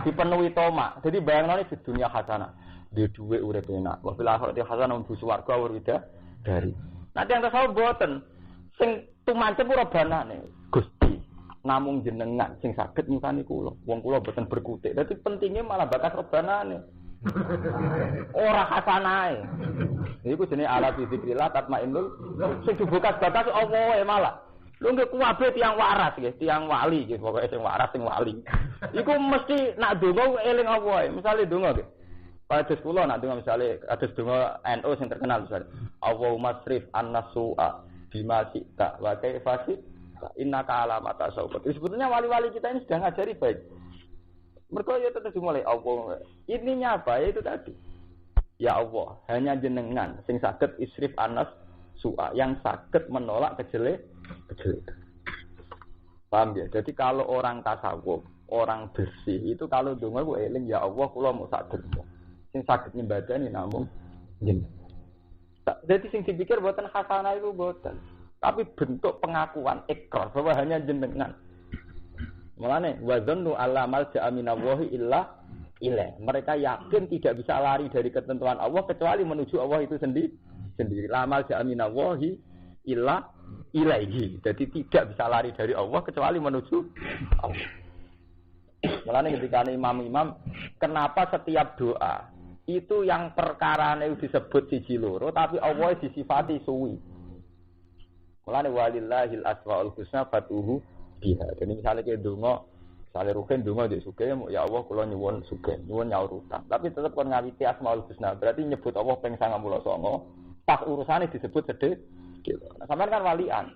S2: Dipenuhi tomak. Jadi bayangno di dunia hasanah. Di dhuwit urip enak. Wa fil akhirati hasanah mlebu swarga wirida dari. Nanti yang tasawuf boten sing tumancep ora banane. Gusti namung jenengan sing saged nyukani kula. Wong kula boten berkutik. Dadi pentingnya malah bakas rebanane. Ora hasanae. Iku jenenge ala dzikrillah tatmainnul. Sing dibukas bakas Allah malah. Lho nggih kuwabe tiyang waras nggih, tiyang wali nggih, pokoke sing waras sing wali. Iku mesti nak donga eling Allah. Misale donga nggih. Padahal kula nak donga misale kados donga NU sing terkenal misale. Allahumma srif an-nasu'a bima syi'ta wa kaifa syi'ta innaka ala ma tasawwur. Sebetulnya wali-wali kita ini sudah ngajari baik. Mereka ya tetap dimulai Allah. Ininya apa? Itu tadi. Ya Allah, hanya jenengan sing saged isrif anas su'a yang saged menolak kejelekan. Paham ya? Jadi kalau orang tasawuf, orang bersih itu kalau donga ku eling ya Allah kula mau saged. Sing saged nyembadani namung jenengan. Jadi sing dipikir boten hasanah itu boten. Tapi bentuk pengakuan ikrar bahwa hanya jenengan. Mulane wa dzannu allamal ja'aminallahi illa ilaih. Mereka yakin tidak bisa lari dari ketentuan Allah kecuali menuju Allah itu sendiri. Lamal ja'aminallahi illa ilaihi. Jadi tidak bisa lari dari Allah kecuali menuju Allah. Mulane ketika imam-imam kenapa setiap doa itu yang perkarane disebut siji loro tapi Allah disifati suwi. Mulane walillahil asmaul husna fatuhu biha. Jadi misalnya kayak donga, misalnya rugen donga ndek sugih, ya Allah kula nyuwun sugih, nyuwun nyaur utang. Tapi tetap kon ngawiti asmaul husna, berarti nyebut Allah ping 99. Pas urusane disebut sedih. Nah, sampean kan walian.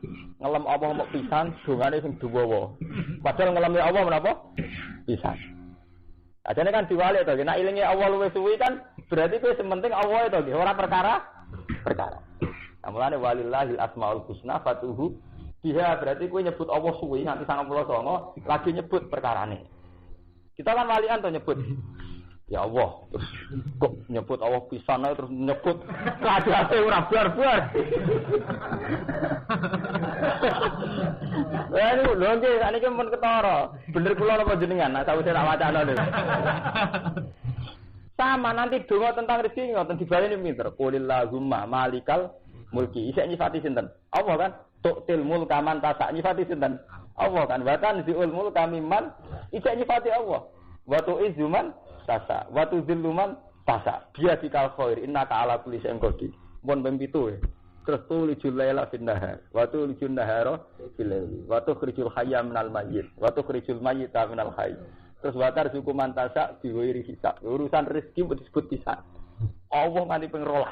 S2: Ngelem Allah mau pisan, dongane sing duwawa. Padahal ngelem Allah menapa? Pisan. Ajane kan diwali to, nek ilinge Allah luwih suwi kan berarti kowe sementing Allah itu nggih, ora perkara. Amulane walillahil asmaul husna fatuhu biha berarti kowe nyebut Allah suwi nganti 99 lagi nyebut perkarane. Kita kan walian to nyebut ya Allah, terus kok nyebut Allah pisan terus nyebut kadate ora bar-bar. Ini lho nggih, sakniki mun ketara. Bener kula napa jenengan? Nah, sawise tak wacana lho. Sama nanti donga tentang rezeki ngoten dibaleni pinter. Qulillahumma malikal mulki. Isih nyifati sinten? Allah kan. Tu'til mulka man tasa nyifati sinten? Allah kan. Wa tanzi'ul mulka mimman isih nyifati Allah. Wa tu'izzu man tasa. Wa tudzillu man tasa. Biadikal khair innaka ala kulli syai'in qadir. Mun ping 7 terus tulijul laila fin nahar wa tulijul nahara fil laili wa tukhrijul hayya minal mayyit wa tukhrijul mayyita minal hayy terus watar suku mantasa diwiri hisab urusan rezeki disebut bisa Allah nganti ping 12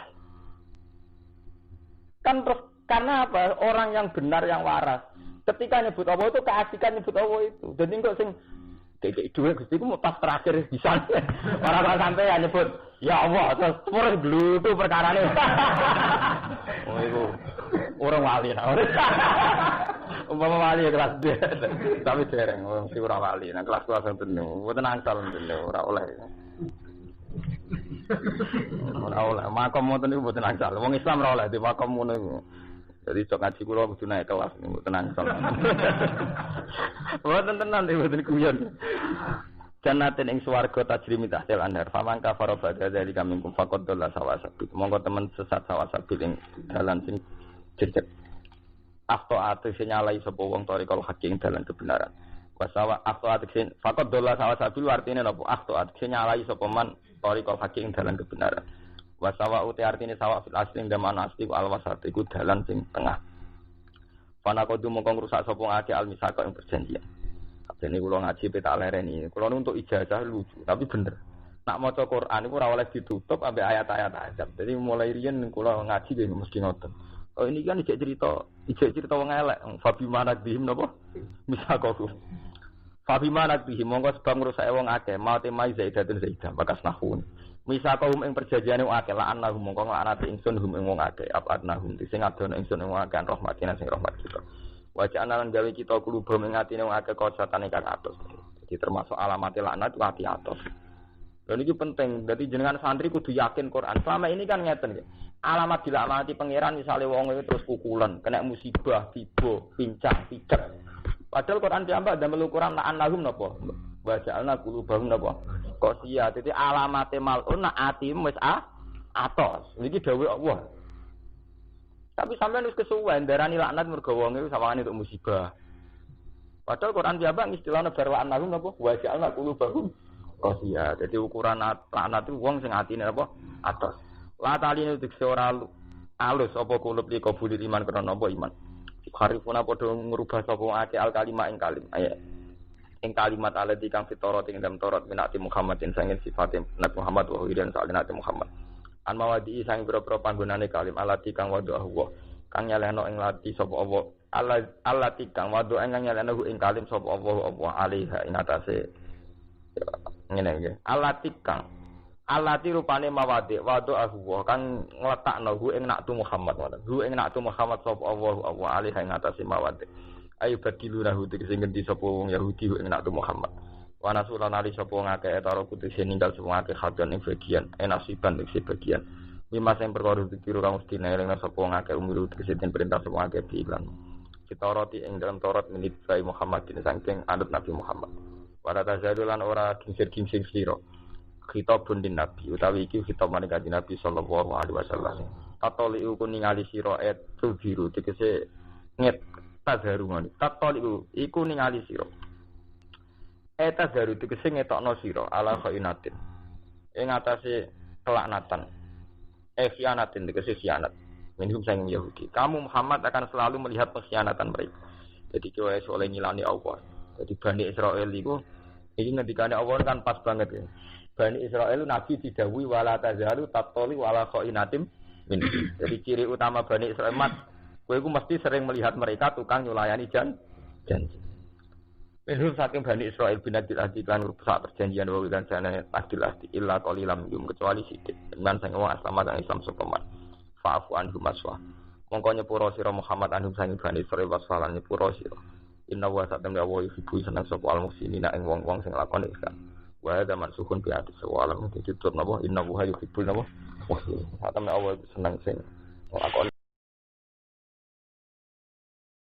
S2: kan terus karena apa orang yang benar yang waras ketika nyebut Allah itu keasikan nyebut Allah itu jadi kok sing kayak duwe Gusti ku pas terakhir bisa orang sampai ya nyebut ya Allah terus purih glutu perkarane oh iku orang wali nah umpama wali ya kelas D tapi dereng mesti ora wali nah kelas-kelas ngoten mboten angsal ora oleh ora oleh makom ngoten niku mboten angsal wong Islam ora oleh di makom ngono iku jadi sok ngaji kula kudu naik kelas mboten angsal mboten tenan mboten guyon Jannatin ing swarga tajri min tahtil anhar faman kafara ba'da dzalika minkum faqad dalla sawasabil monggo temen sesat sawasabil ing dalan sing jejeg afto ate sing nyalai sapa wong tarikal haki ing dalan kebenaran wasawa afto ate sing faqad dalla sawasabil artine napa afto ate sing nyalai sapa man tarikal haki ing dalan kebenaran wasawa uti artine sawa fil asli ing daman asli al wasat iku dalan sing tengah panaqadu mongko ngrusak sapa ngake al misaka ing perjanjian. Jadi kalau ngaji peta lereni, kalau untuk ijazah lucu, tapi bener. Nak maca Quran itu ora oleh ditutup sampai ayat-ayat azab. Jadi mulai riyen kalau ngaji dia mesti ngoten. Oh ini kan ijek cerita wong elek. Fabi manak bihim napa? Misakoku. Fabi manak bihim monggo sebab ngrusak wong akeh, mate mai zaidatun zaidah bakas nahun. Misakohum ing perjanjiane wong akeh lan annahum mongko nglanati ingsun hum ing wong akeh, apa annahum sing adono ingsun ing wong akeh rahmatina sing rahmat kita. Wajah analan gawe kita kuluba mengatine wong akeh kosatane kang atos. Jadi termasuk alamat laknat itu hati atos. Dan ini penting. Jadi jenengan santri kudu yakin Quran. Selama ini kan ngeten ya. Alamat dilaknati pangeran misalnya wong itu terus pukulan, kena musibah, tiba, pincang, picek. Padahal Quran diambak damel ukuran la'annahum napa? Wajah alna kulubahum napa? Qosiyah. Jadi alamate malun nak atim wis atos. Niki dawuh Allah. Tapi sampean wis kesuwen darani laknat mergo wong iku sawangane untuk musibah. Padahal Quran jabang istilahna barwaan lahum napa wa ja'alna qulubahum qasiyah. Dadi ukuran laknat itu wong sing atine apa atos. La taline dikse ora alus apa kulub li kabul iman krana apa iman. Harifuna padha ngrubah sapa akeh al kalimah ing kalim. Ayat ing kalimat alati kang fitorot ing dalam Taurat minati Muhammadin sangin sifatin Nabi Muhammad wa hidan salinati Muhammad. An mawadi sang boro-boro panggonane kalim alati kang wadu Allah kang nyalehno ing lati sapa Allah alati kang wadu ing nyalehno ing kalim sapa Allah alaiha ing atase ngene iki alati rupane mawadi wadu Allah kang ngletakno ing naktu Muhammad ing naktu Muhammad sapa Allah alaiha ing atase mawadi ayo badilurahu tegese ngendi sapa wong Yahudi ing naktu Muhammad wa nasulan ali sapa ngake etaro kudu ninggal semua akeh hadon ing bagian enasiban ing bagian lima sing perkara dikira kang mesti neleng sapa ngake umur tegese perintah sapa ngake diiklan kita roti ing dalam Taurat milik Sai Muhammad din saking anut Nabi Muhammad para tazadulan ora gingsir-gingsir sira khitabun din Nabi utawi iki khitab marang Kanjeng Nabi sallallahu alaihi wasallam tatoli ku ningali sira tu biru tegese nget tazarungan tatoli iku ningali sira eta garu tegese ngetokno sira ala khainatin ing atase kelaknatan khianatin tegese khianat minhum sang Yahudi kamu Muhammad akan selalu melihat pengkhianatan mereka jadi kowe oleh ngilani Allah jadi Bani Israil iku iki ngendikane Allah kan pas banget ya Bani Israil nabi didhawuhi wala tazalu tatoli wala khainatim min jadi ciri utama Bani Israil kowe iku mesti sering melihat mereka tukang nyulayani janji Minhum saking Bani Israil bin Adil Ahdi kan rusak perjanjian wa dan sana Adil Ahdi illa qalilam yum kecuali sithik. Lan sing wong aslam kang Islam sepemat. Fa'fu anhum aswa.
S1: Mongko nyepuro sira Muhammad anhum sangi bani Israil wasfalan nyepuro sira. Inna wa satamna wa yuhibbu seneng sapa al-muslimina ing wong-wong sing lakoni ihsan. Wa hadza mansukun bi hadis wa alam ditutup napa inna wa yuhibbul napa muslim. Satamna Allah seneng sing lakoni